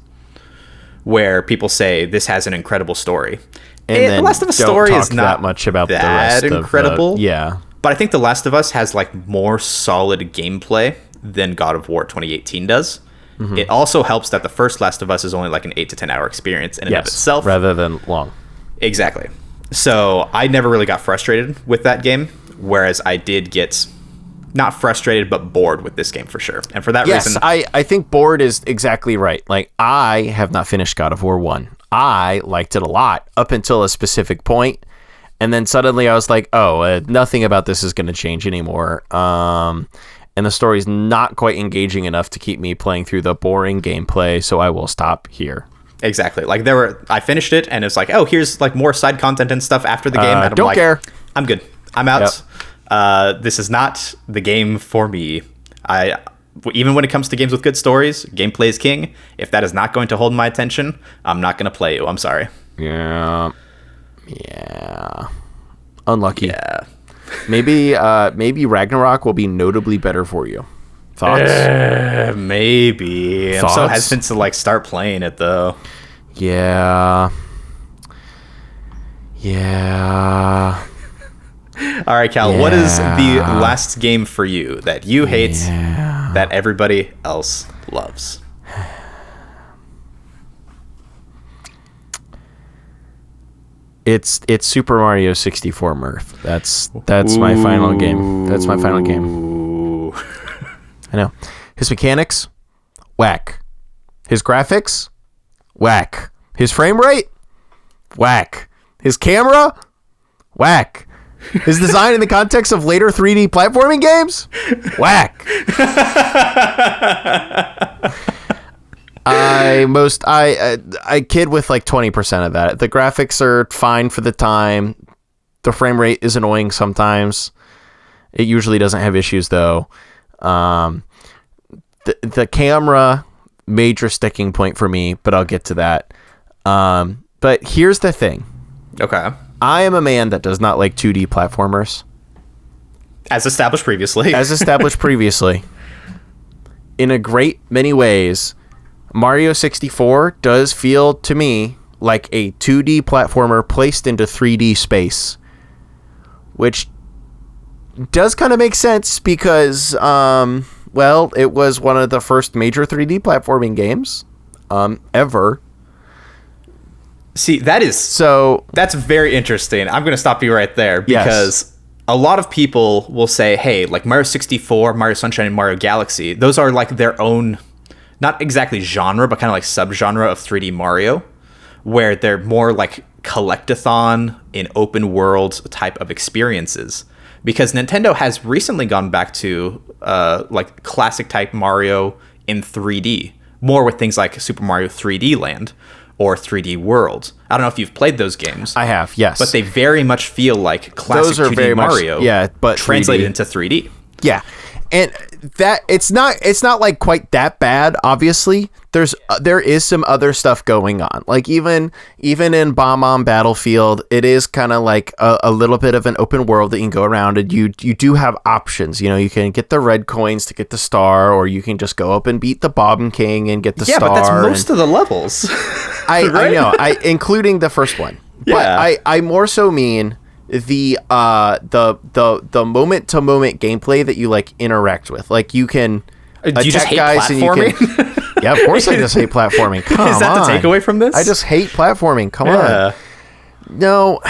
where people say this has an incredible story. And The Last of Us story is not that much about the rest incredible. Of yeah. But I think The Last of Us has like more solid gameplay than God of War 2018 does. Mm-hmm. It also helps that the first Last of Us is only like an 8 to 10 hour experience in and of itself. Rather than long. Exactly. So I never really got frustrated with that game, whereas I did get not frustrated, but bored with this game for sure. And for that reason... I think bored is exactly right. Like, I have not finished God of War 1. I liked it a lot up until a specific point, and then suddenly I was like, nothing about this is going to change anymore. And the story's not quite engaging enough to keep me playing through the boring gameplay, so I will stop here. Exactly. Like, I finished it, and it's like, here's like more side content and stuff after the game. And don't care. I'm good. I'm out. Yep. This is not the game for me. Even when it comes to games with good stories, gameplay is king. If that is not going to hold my attention, I'm not going to play you. I'm sorry. Yeah. Unlucky. Yeah. Maybe Ragnarok will be notably better for you. Thoughts? Maybe. Thoughts? I'm so hesitant to like start playing it though. Yeah. All right, Cal, what is the last game for you that you hate that everybody else loves? It's Super Mario 64, Murph. That's my final game. That's my final game. I know. His mechanics, whack. His graphics, whack. His frame rate, whack. His camera, whack. His design in the context of later 3D platforming games, whack. I kid with like 20% of that. The graphics are fine for the time. The frame rate is annoying sometimes. It usually doesn't have issues though. The camera, major sticking point for me, but I'll get to that. But here's the thing. Okay. I am a man that does not like 2D platformers. As established previously. In a great many ways, Mario 64 does feel to me like a 2D platformer placed into 3D space, which does kind of make sense because, it was one of the first major 3D platforming games ever. See, that's very interesting. I'm going to stop you right there because a lot of people will say, hey, like Mario 64, Mario Sunshine, and Mario Galaxy, those are like their own, not exactly genre, but kind of like subgenre of 3D Mario, where they're more like collectathon in open world type of experiences. Because Nintendo has recently gone back to like classic type Mario in 3D, more with things like Super Mario 3D Land or 3D World. I don't know if you've played those games. I have, yes. But they very much feel like classic 2D Mario but translated 3D. Into 3D. Yeah. And that it's not like quite that bad, obviously. There is some other stuff going on. Like even in Bomb Battlefield, it is kind of like a little bit of an open world that you can go around, and you do have options. You know, you can get the red coins to get the star, or you can just go up and beat the Bob King and get the star. Yeah, but that's most of the levels. I know, including the first one. Yeah. But I more so mean the moment to moment gameplay that you like interact with. Like you can do you just hate guys platforming? And you can, yeah, of course I just hate platforming. Come Is that on. the takeaway from this? I just hate platforming. Come on. No.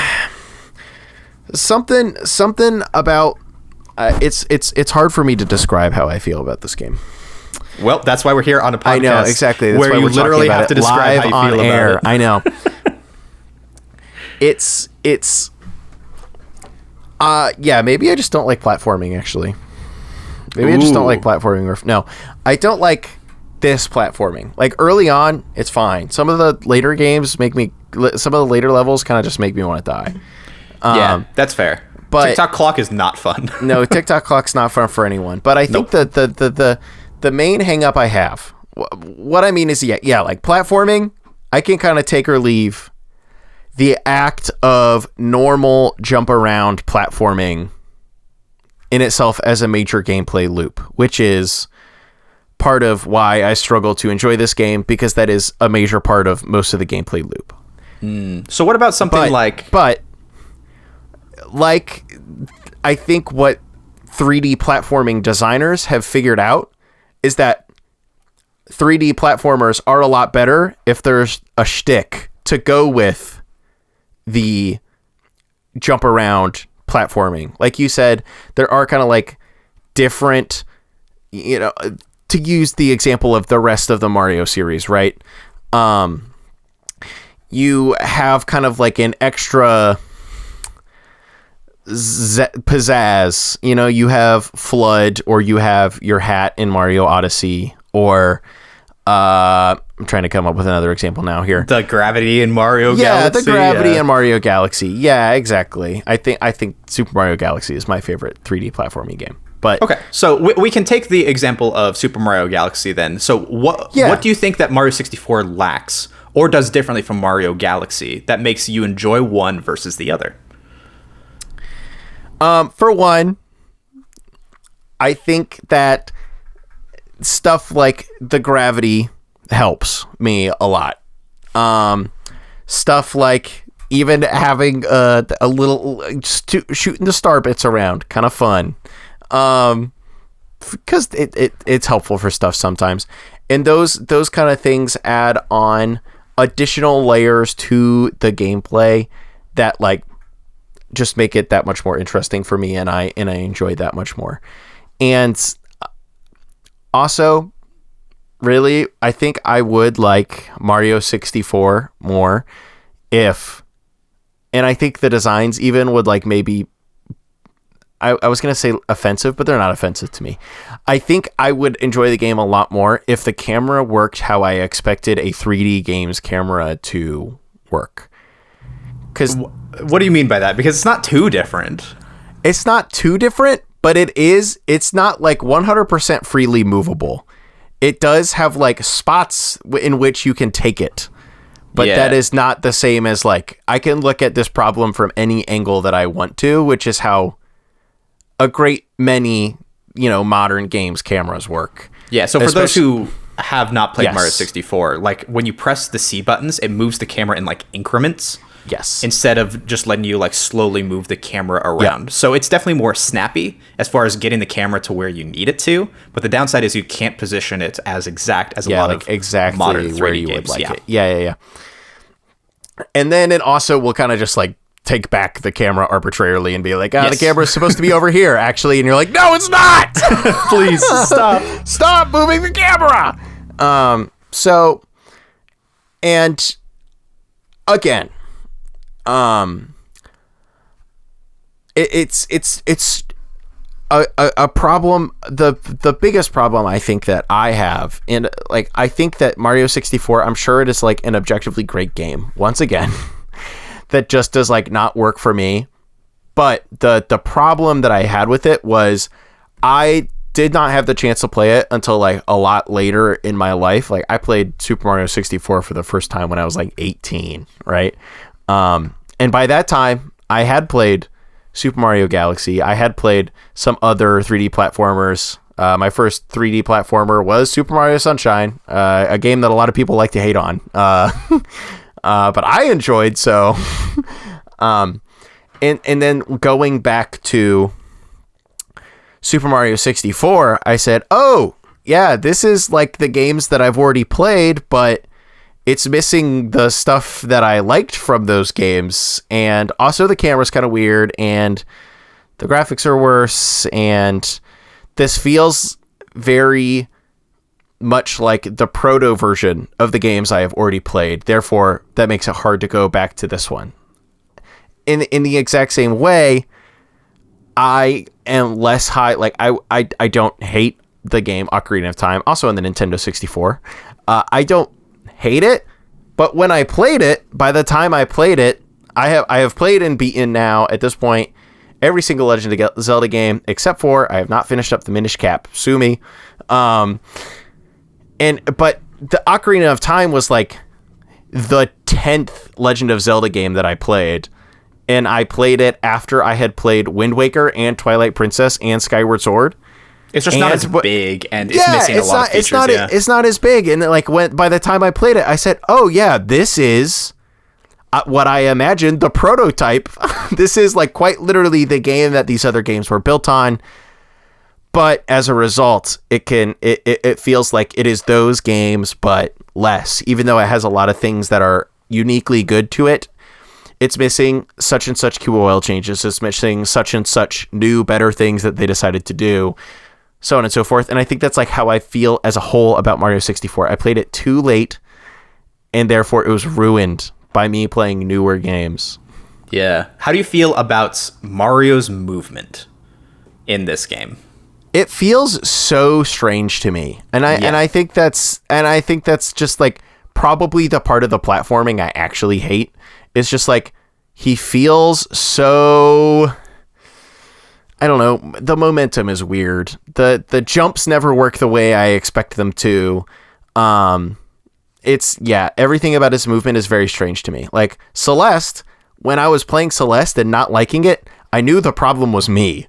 Something about it's hard for me to describe how I feel about this game. Well, that's why we're here on a podcast. I know, exactly. That's where why you we're literally have to describe live how you feel on air. about it. I know. It's maybe I just don't like platforming, actually. Maybe I just don't like platforming. No, I don't like this platforming. Like, early on, it's fine. Some of the later games some of the later levels kind of just make me want to die. Yeah, that's fair. But TikTok clock is not fun. No, TikTok clock's not fun for anyone. But I think that the main hang up I have what I mean is, yeah, like platforming, I can kind of take or leave. The act of normal jump around platforming in itself as a major gameplay loop, which is part of why I struggle to enjoy this game, because that is a major part of most of the gameplay loop. So what about something But I think what 3D platforming designers have figured out is that 3D platformers are a lot better if there's a shtick to go with the jump around platforming. Like you said, there are kind of like different, to use the example of the rest of the Mario series, right? You have kind of like an extra pizzazz. You have FLUDD, or you have your hat in Mario Odyssey, or I'm trying to come up with another example now here. The gravity in Mario Galaxy. Yeah, the gravity in Mario Galaxy. Yeah, exactly. I think Super Mario Galaxy is my favorite 3D platforming game. But okay, so we can take the example of Super Mario Galaxy then. So what do you think that Mario 64 lacks or does differently from Mario Galaxy that makes you enjoy one versus the other? For one, I think that stuff like the gravity helps me a lot. Stuff like even having a little shooting the star bits around, kind of fun. Because it's helpful for stuff sometimes, and those kind of things add on additional layers to the gameplay that like just make it that much more interesting for me, and I enjoy that much more. And also, really, I think I would like Mario 64 more and I think the designs even would like maybe, I was going to say offensive, but they're not offensive to me. I think I would enjoy the game a lot more if the camera worked how I expected a 3D game's camera to work. Because what do you mean by that? Because it's not too different. It's not too different, but it's not like 100% freely movable. It does have like spots in which you can take it. But that is not the same as like, I can look at this problem from any angle that I want to, which is how a great many, modern games cameras work. Yeah, so for those who have not played Mario 64, like when you press the C buttons, it moves the camera in like increments. Yes. Instead of just letting you like slowly move the camera around. Yeah. So it's definitely more snappy as far as getting the camera to where you need it to. But the downside is you can't position it as exact as a lot of exactly modern 3D where you games. would like it. Yeah. And then it also will kind of just like take back the camera arbitrarily and be like, the camera is supposed to be over here, actually. And you're like, no, it's not. Please stop moving the camera. So, and again, it's a problem. The biggest problem I think that I have, and like I think that Mario 64, I'm sure it is like an objectively great game once again that just does like not work for me. But the problem that I had with it was I did not have the chance to play it until like a lot later in my life. Like I played Super Mario 64 for the first time when I was like 18, right? And by that time I had played Super Mario Galaxy. I had played some other 3D platformers. My first 3D platformer was Super Mario Sunshine, a game that a lot of people like to hate on. But I enjoyed, so. And then going back to Super Mario 64, I said, oh, yeah, this is like the games that I've already played, but it's missing the stuff that I liked from those games. And also the camera's kind of weird and the graphics are worse. And this feels very much like the proto version of the games I have already played. Therefore, that makes it hard to go back to this one. In the exact same way, I am less high. Like I don't hate the game Ocarina of Time, also on the Nintendo 64. I don't hate it, but when I played it, by the time I played it, I have played and beaten now at this point every single Legend of Zelda game except for I have not finished up the Minish Cap. Sue me. But the Ocarina of Time was like the 10th Legend of Zelda game that I played. And I played it after I had played Wind Waker and Twilight Princess and Skyward Sword. It's just not as big, and it's missing a lot of features. It's not as big. And like by the time I played it, I said, oh yeah, this is what I imagined, the prototype. This is like quite literally the game that these other games were built on. But as a result, it feels like it is those games, but less, even though it has a lot of things that are uniquely good to it. It's missing such and such QOL changes. It's missing such and such new, better things that they decided to do, so on and so forth. And I think that's like how I feel as a whole about Mario 64. I played it too late, and therefore it was ruined by me playing newer games. Yeah. How do you feel about Mario's movement in this game? It feels so strange to me. And I think that's just like probably the part of the platforming I actually hate. It's just like he feels so, I don't know, the momentum is weird. The jumps never work the way I expect them to. Everything about his movement is very strange to me. Like Celeste, when I was playing Celeste and not liking it, I knew the problem was me.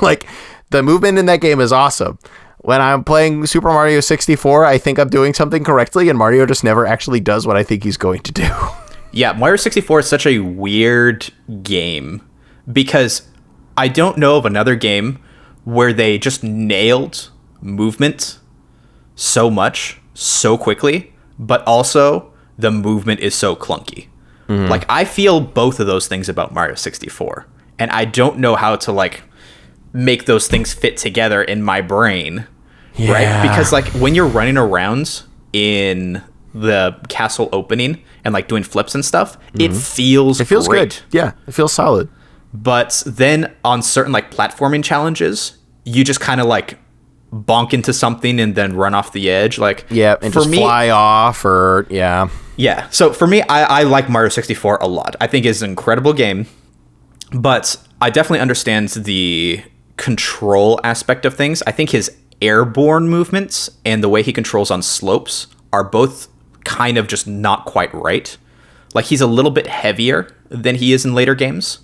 Like the movement in that game is awesome. When I'm playing Super Mario 64, I think I'm doing something correctly, and Mario just never actually does what I think he's going to do. Yeah, Mario 64 is such a weird game because I don't know of another game where they just nailed movement so much, so quickly, but also the movement is so clunky. Mm-hmm. Like, I feel both of those things about Mario 64, and I don't know how to, like, make those things fit together in my brain, right? Because, like, when you're running around in the castle opening and like doing flips and stuff, it feels great. Good. Yeah, it feels solid. But then on certain like platforming challenges, you just kind of like bonk into something and then run off the edge, like and just fly off, or So for me, I like Mario 64 a lot. I think it's an incredible game, but I definitely understand the control aspect of things. I think his airborne movements and the way he controls on slopes are both kind of just not quite right. Like, he's a little bit heavier than he is in later games.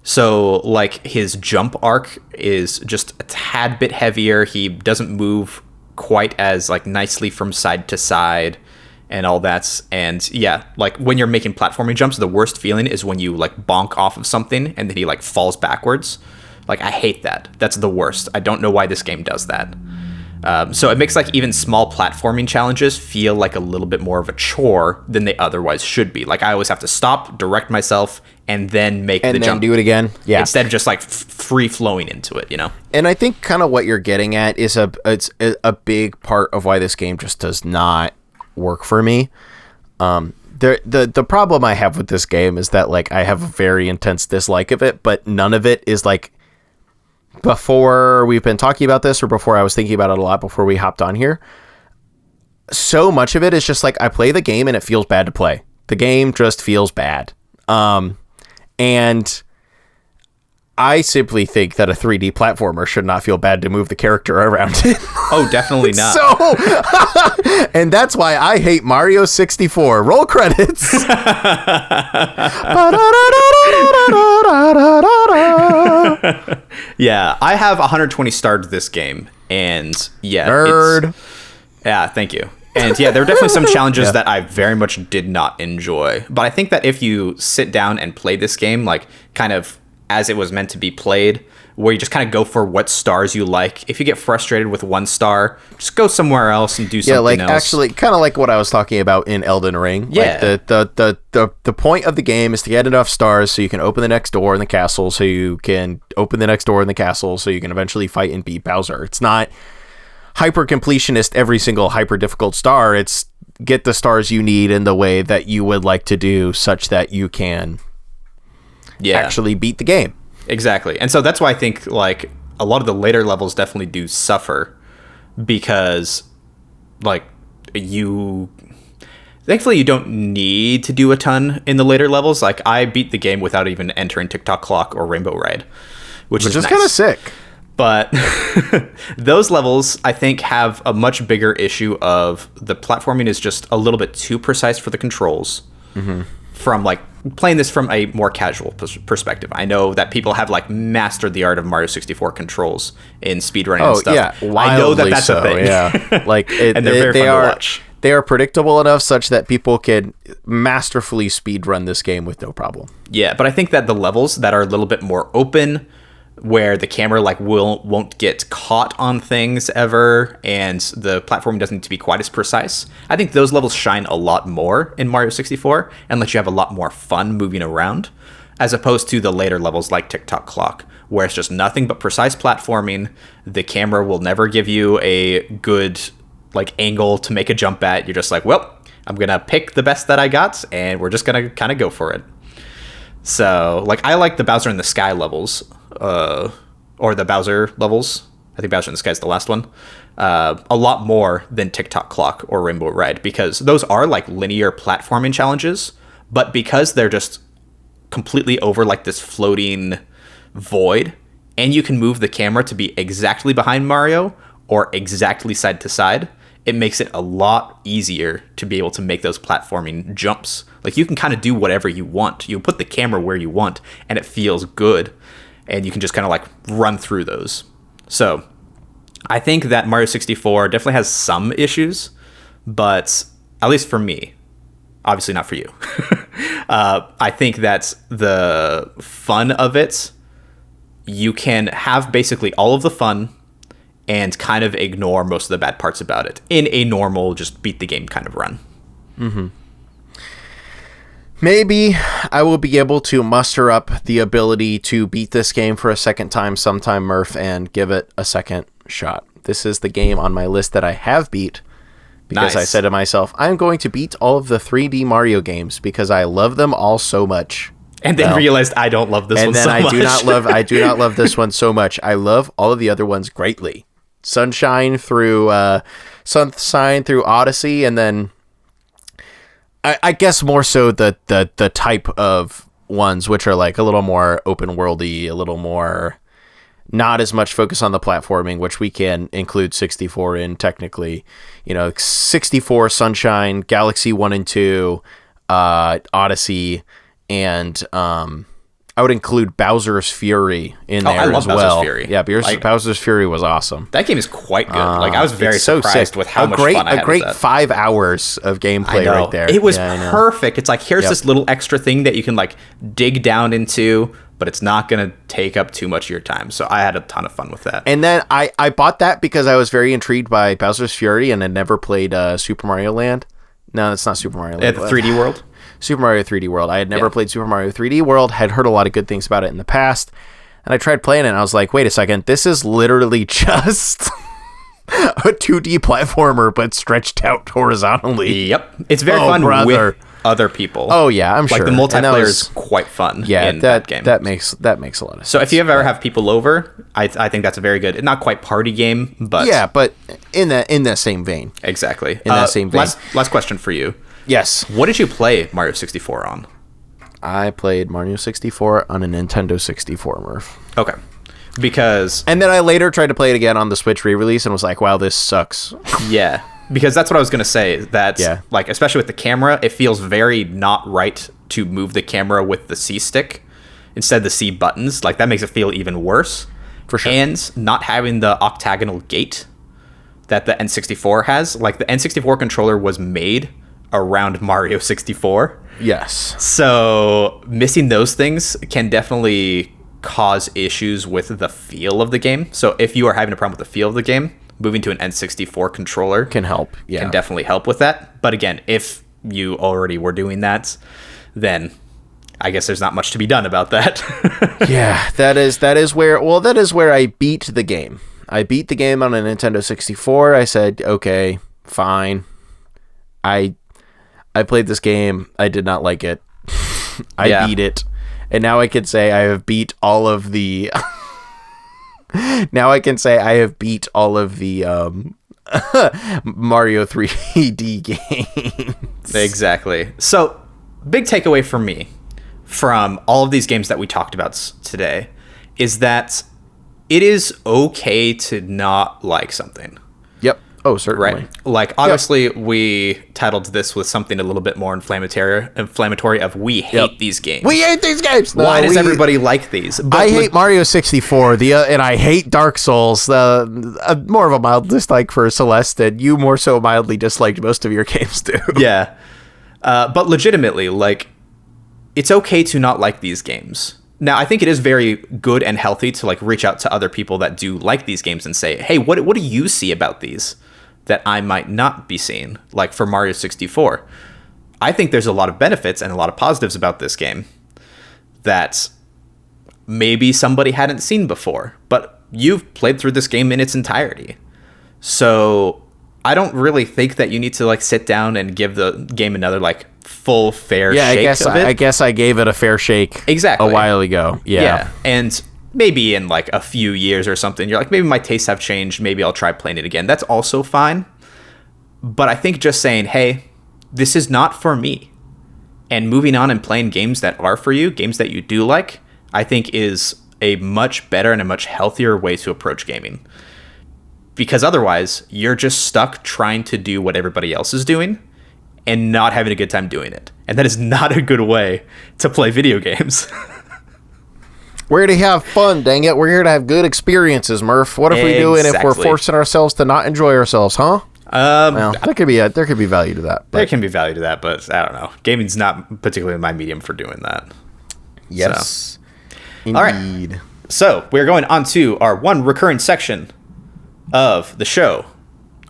So, like, his jump arc is just a tad bit heavier. He doesn't move quite as, like, nicely from side to side and all that. And, yeah, like, when you're making platforming jumps, the worst feeling is when you, like, bonk off of something and then he, like, falls backwards. Like, I hate that. That's the worst. I don't know why this game does that. So it makes like even small platforming challenges feel like a little bit more of a chore than they otherwise should be. Like, I always have to stop, direct myself, and then make the jump. And then do it again. Yeah. Instead of just like free flowing into it, you know? And I think kind of what you're getting at is it's a big part of why this game just does not work for me. The problem I have with this game is that like I have a very intense dislike of it, but none of it is like, before we've been talking about this, or before I was thinking about it a lot before we hopped on here, so much of it is just like I play the game and it feels bad to play. The game just feels bad. And I simply think that a 3D platformer should not feel bad to move the character around it. Oh, definitely not. So, and that's why I hate Mario 64. Roll credits. Yeah, I have 120 starred this game, and yeah, nerd. Yeah, thank you. And yeah, there are definitely some challenges that I very much did not enjoy. But I think that if you sit down and play this game, like kind of as it was meant to be played, where you just kind of go for what stars you like. If you get frustrated with one star, just go somewhere else and do something else. Actually, kind of like what I was talking about in Elden Ring. Yeah. Like the point of the game is to get enough stars so you can open the next door in the castle, so you can open the next door in the castle, so you can eventually fight and beat Bowser. It's not hyper completionist every single hyper difficult star. It's get the stars you need in the way that you would like to do, such that you can actually beat the game. Exactly. And so that's why I think like a lot of the later levels definitely do suffer, because like thankfully you don't need to do a ton in the later levels. Like, I beat the game without even entering Tick Tock Clock or Rainbow Ride, which is nice. Kind of sick. But those levels, I think, have a much bigger issue of the platforming is just a little bit too precise for the controls. From like playing this from a more casual perspective. I know that people have like mastered the art of Mario 64 controls in speedrunning and stuff. Yeah, I know that that's a thing. Yeah, like and they're very fun to watch. They are predictable enough such that people can masterfully speedrun this game with no problem. Yeah, but I think that the levels that are a little bit more open, where the camera like won't get caught on things ever, and the platform doesn't need to be quite as precise. I think those levels shine a lot more in Mario 64 and let you have a lot more fun moving around, as opposed to the later levels like Tick-Tock Clock, where it's just nothing but precise platforming. The camera will never give you a good like angle to make a jump at. You're just like, well, I'm gonna pick the best that I got, and we're just gonna kind of go for it. So, like, I like the Bowser in the Sky levels, or the Bowser levels. I think Bowser in the Sky is the last one. A lot more than Tick-Tock Clock or Rainbow Ride, because those are like linear platforming challenges, but because they're just completely over like this floating void, and you can move the camera to be exactly behind Mario or exactly side to side, it makes it a lot easier to be able to make those platforming jumps. Like, you can kind of do whatever you want. You put the camera where you want, and it feels good. And you can just kind of like run through those. So I think that Mario 64 definitely has some issues, but at least for me, obviously not for you. I think that the fun of it, you can have basically all of the fun and kind of ignore most of the bad parts about it in a normal, just beat the game kind of run. Maybe I will be able to muster up the ability to beat this game for a second time sometime, Murph, and give it a second shot. This is the game on my list that I have beat because Nice. I said to myself, I'm going to beat all of the 3D Mario games because I love them all so much. And then realized I don't love this one so much. And then I do not love this one so much. I love all of the other ones greatly. Sunshine through Odyssey, and then I guess more so the type of ones which are like a little more open worldy, a little more not as much focus on the platforming, which we can include 64 in technically. 64, Sunshine, Galaxy 1 and 2, Odyssey, and I would include Bowser's Fury in there I love as well. Bowser's Fury. Yeah, Bowser's Fury was awesome. That game is quite good. I was very It's so surprised sick. with how much fun I had A great with that. 5 hours of gameplay right there. It was Yeah, I know. perfect. It's like, here's this little extra thing that you can like dig down into, but it's not going to take up too much of your time. So I had a ton of fun with that. And then I bought that because I was very intrigued by Bowser's Fury and had never played Super Mario Land. No, it's not Super Mario Land. The 3D World? Super Mario 3D World. I had never played Super Mario 3D World, had heard a lot of good things about it in the past, and I tried playing it, and I was like, wait a second, this is literally just a 2D platformer, but stretched out horizontally. Yep. It's very fun with other people. Oh, yeah, I'm sure. Like, the multiplayer is quite fun in that game. That makes a lot of sense. So if you ever have people over, I think that's a very good, not quite party game, but... Yeah, but in that same vein. Exactly. In that same vein. Last question for you. Yes. What did you play Mario 64 on? I played Mario 64 on a Nintendo 64, Murph. Okay. Because... And then I later tried to play it again on the Switch re-release and was like, wow, this sucks. Yeah. Because that's what I was going to say. That, like, especially with the camera, it feels very not right to move the camera with the C stick instead of the C buttons. Like, that makes it feel even worse. For sure. And not having the octagonal gate that the N64 has. Like, the N64 controller was made around Mario 64. Yes. So missing those things can definitely cause issues with the feel of the game. So if you are having a problem with the feel of the game, moving to an N64 controller can help. Yeah. Can definitely help with that. But again, if you already were doing that, then I guess there's not much to be done about that. Yeah, that is where I beat the game. I beat the game on a Nintendo 64. I said, okay, fine. I played this game. I did not like it. I beat it. And now I can say I have beat all of the... Now I can say I have beat all of the Mario 3D games. Exactly. So, big takeaway for me from all of these games that we talked about today is that it is okay to not like something. Yep. Oh, certainly. Right. Like, obviously, we titled this with something a little bit more inflammatory of we hate these games. We hate these games. Why does everybody like these? But I hate Mario 64, and I hate Dark Souls. More of a mild dislike for Celeste, and you more so mildly disliked most of your games too. Yeah. But legitimately, like, it's okay to not like these games. Now, I think it is very good and healthy to like reach out to other people that do like these games and say, hey, what do you see about these that I might not be seeing? Like for Mario 64, I think there's a lot of benefits and a lot of positives about this game that maybe somebody hadn't seen before, but you've played through this game in its entirety. So I don't really think that you need to like sit down and give the game another like full fair shake of it. I guess I gave it a fair shake exactly a while ago. Yeah. And maybe in like a few years or something, you're like, maybe my tastes have changed. Maybe I'll try playing it again. That's also fine. But I think just saying, hey, this is not for me, and moving on and playing games that are for you, games that you do like, I think is a much better and a much healthier way to approach gaming. Because otherwise, you're just stuck trying to do what everybody else is doing and not having a good time doing it. And that is not a good way to play video games. We're here to have fun, dang it. We're here to have good experiences, Murph. What if we do it if we're forcing ourselves to not enjoy ourselves, huh? Well, there could be value to that. There can be value to that, but I don't know. Gaming's not particularly my medium for doing that. Yes. So. All right. So we're going on to our one recurring section of the show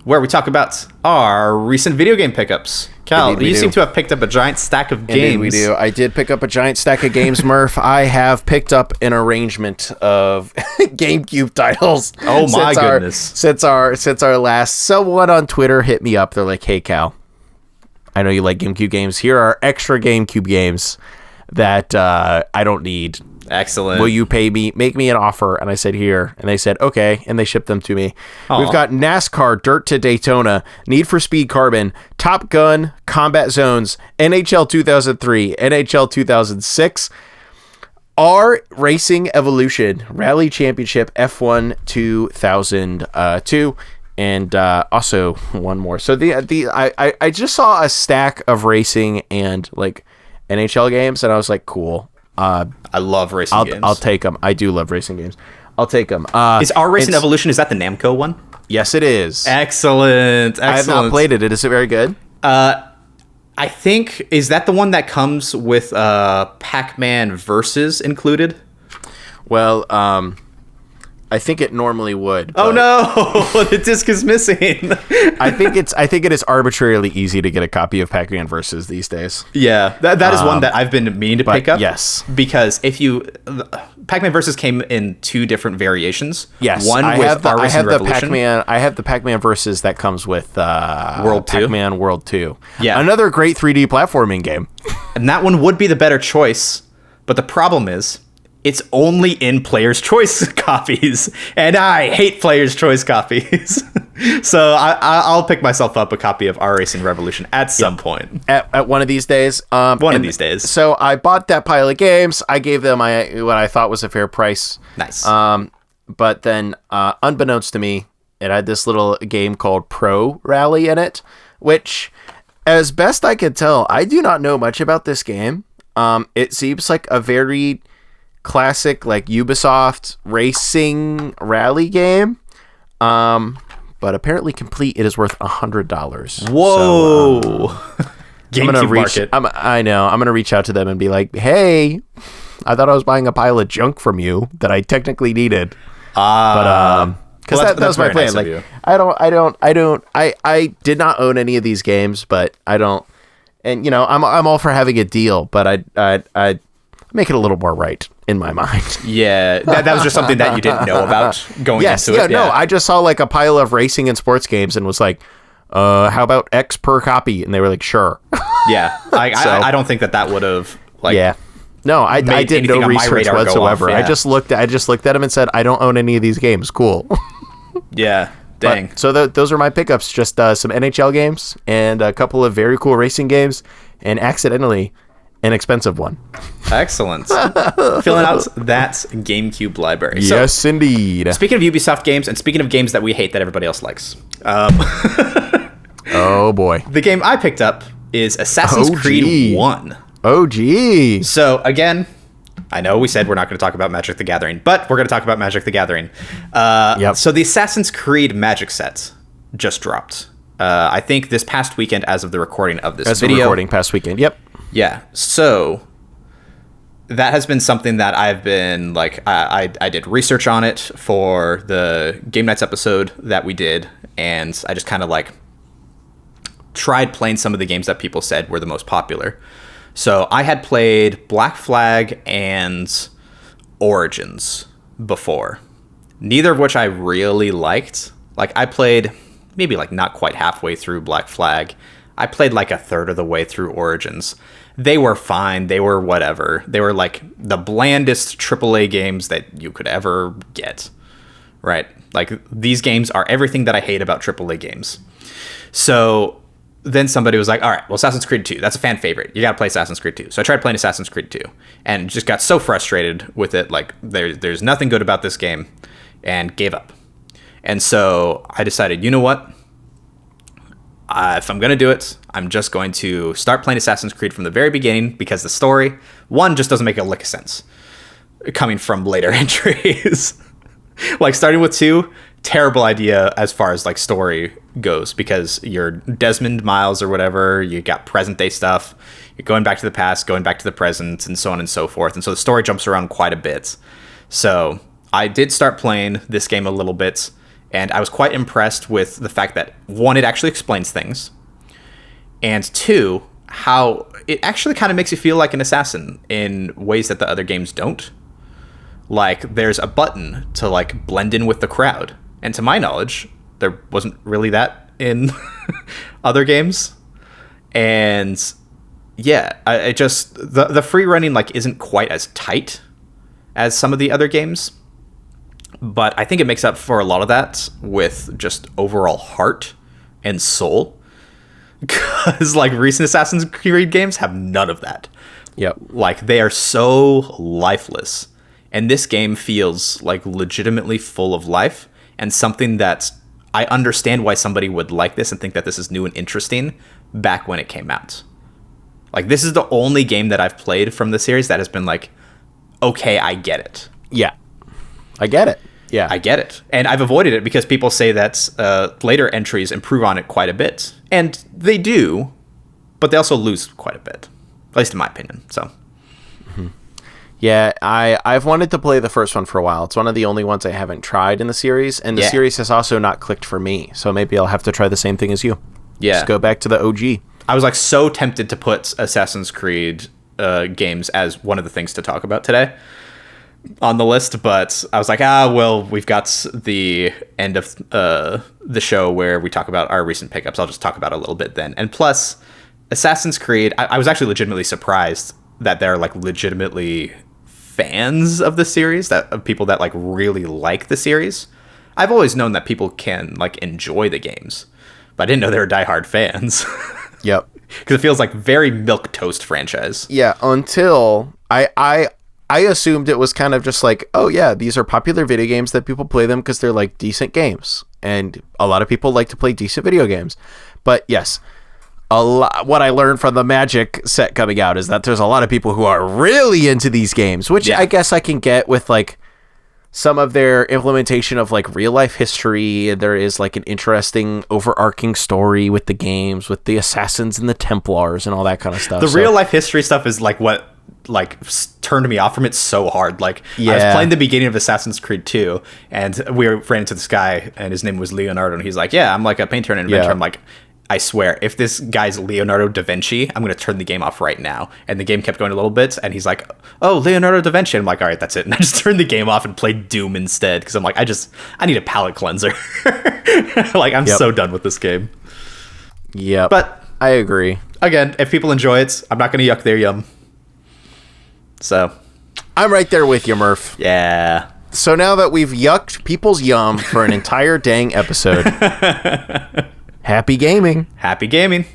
where we talk about our recent video game pickups. Cal, you seem to have picked up a giant stack of games. Indeed we do. I did pick up a giant stack of games, Murph. I have picked up an arrangement of GameCube titles. Oh my goodness. Since our last, someone on Twitter hit me up. They're like, hey, Cal, I know you like GameCube games. Here are extra GameCube games that I don't need. Excellent. Will you pay me? Make me an offer. And I said, here. And they said, okay. And they shipped them to me. Aww. We've got NASCAR, Dirt to Daytona, Need for Speed Carbon, Top Gun, Combat Zones, NHL 2003, NHL 2006, R Racing Evolution, Rally Championship, F1 2002, and also one more. So I just saw a stack of racing and like NHL games, and I was like, cool. I love racing games. I'll take them. I do love racing games. I'll take them. Is our Racing Evolution, is that the Namco one? Yes, it is. Excellent. I have not played it. Is it very good? I think, is that the one that comes with Pac-Man Versus included? Well, I think it normally would. Oh no, the disc is missing. I think it is arbitrarily easy to get a copy of Pac-Man Versus these days. Yeah, that is one that I've been meaning to pick up. Yes, because Pac-Man Versus came in two different variations. Yes, one I with have Revolution. I have the Pac-Man Versus that comes with World 2. Pac-Man World 2. Yeah, another great 3D platforming game. And that one would be the better choice, but the problem is, it's only in Player's Choice copies, and I hate Player's Choice copies. So I'll pick myself up a copy of R Racing Revolution at some point. At one of these days. One of these days. So I bought that pile of games. I gave them what I thought was a fair price. Nice. But then, unbeknownst to me, it had this little game called Pro Rally in it, which, as best I could tell, I do not know much about this game. It seems like a very classic like Ubisoft racing rally game, but apparently complete it is worth $100. Whoa. I know I'm gonna reach out to them and be like, hey, I thought I was buying a pile of junk from you that I technically needed, but because that was my plan. Nice, like I did not own any of these games, but I don't, and I'm all for having a deal, but I make it a little more right in my mind. Yeah, that was just something that you didn't know about going into it. No, I just saw like a pile of racing and sports games and was like, how about X per copy? And they were like, sure. Yeah, I don't think that would have like. Yeah, no, I did no research whatsoever. Yeah. I just looked at them and said, I don't own any of these games. Cool. Yeah, dang. So those are my pickups. Just some NHL games and a couple of very cool racing games, and accidentally inexpensive one. Excellent. Filling out that GameCube library. Yes, indeed. Speaking of Ubisoft games, and speaking of games that we hate that everybody else likes. Oh, boy. The game I picked up is Assassin's Creed 1. Oh, gee. So, again, I know we said we're not going to talk about Magic the Gathering, but we're going to talk about Magic the Gathering. So the Assassin's Creed Magic set just dropped. I think this past weekend as of the recording of this video. Past weekend, yep. Yeah, so that has been something that I've been, like, I did research on it for the Game Nights episode that we did, and I just kind of, like, tried playing some of the games that people said were the most popular. So I had played Black Flag and Origins before, neither of which I really liked. Like, I played maybe, like, not quite halfway through Black Flag. I played, like, a third of the way through Origins. They were fine. They were whatever. They were, like, the blandest AAA games that you could ever get, right? Like, these games are everything that I hate about AAA games. So then somebody was like, all right, well, Assassin's Creed 2, that's a fan favorite. You got to play Assassin's Creed 2. So I tried playing Assassin's Creed 2 and just got so frustrated with it. Like, there's nothing good about this game, and gave up. And so I decided, you know what? If I'm going to do it, I'm just going to start playing Assassin's Creed from the very beginning, because the story, one, just doesn't make a lick of sense coming from later entries. Like, starting with 2, terrible idea as far as, like, story goes, because you're Desmond Miles or whatever, you got present day stuff, you're going back to the past, going back to the present, and so on and so forth. And so the story jumps around quite a bit. So I did start playing this game a little bit, and I was quite impressed with the fact that, 1, it actually explains things, and 2, how it actually kind of makes you feel like an assassin in ways that the other games don't. Like, there's a button to, like, blend in with the crowd. And to my knowledge, there wasn't really that in other games. And yeah, I just, the free running, like, isn't quite as tight as some of the other games. But I think it makes up for a lot of that with just overall heart and soul. Because, like, recent Assassin's Creed games have none of that. Yep. Like, they are so lifeless. And this game feels, like, legitimately full of life, and something that I understand why somebody would like this and think that this is new and interesting back when it came out. Like, this is the only game that I've played from the series that has been like, okay, I get it. Yeah. I get it. Yeah. I get it. And I've avoided it because people say that later entries improve on it quite a bit. And they do, but they also lose quite a bit. At least in my opinion. So. Mm-hmm. Yeah, I've wanted to play the first one for a while. It's one of the only ones I haven't tried in the series, and the series has also not clicked for me. So maybe I'll have to try the same thing as you. Yeah. Just go back to the OG. I was, like, so tempted to put Assassin's Creed games as one of the things to talk about today on the list, but I was like, well, we've got the end of the show where we talk about our recent pickups. I'll just talk about it a little bit then. And plus, Assassin's Creed, I was actually legitimately surprised that they're, like, legitimately fans of the series, that of people that, like, really like the series. I've always known that people can, like, enjoy the games, but I didn't know they were diehard fans. Yep. Because it feels like very milquetoast franchise. Yeah, until I assumed it was kind of just like, oh yeah, these are popular video games that people play them because they're, like, decent games, and a lot of people like to play decent video games. But yes, what I learned from the Magic set coming out is that there's a lot of people who are really into these games, which I guess I can get with, like, some of their implementation of, like, real life history. There is, like, an interesting overarching story with the games, with the assassins and the Templars and all that kind of stuff. The real life history stuff is, like, what, like, turned me off from it so hard. Like, I was playing the beginning of Assassin's Creed 2, and we ran into this guy, and his name was Leonardo, and he's like, yeah, I'm, like, a painter and inventor. I'm like, I swear, if this guy's Leonardo da Vinci, I'm going to turn the game off right now. And the game kept going a little bit, and he's like, oh, Leonardo da Vinci. I'm like, all right, that's it. And I just turned the game off and played Doom instead, because I'm like, I need a palate cleanser. Like, I'm so done with this game. Yeah, but I agree. Again, if people enjoy it, I'm not going to yuck their yum. So. I'm right there with you, Murph. Yeah. So now that we've yucked people's yum for an entire dang episode... Happy gaming. Happy gaming.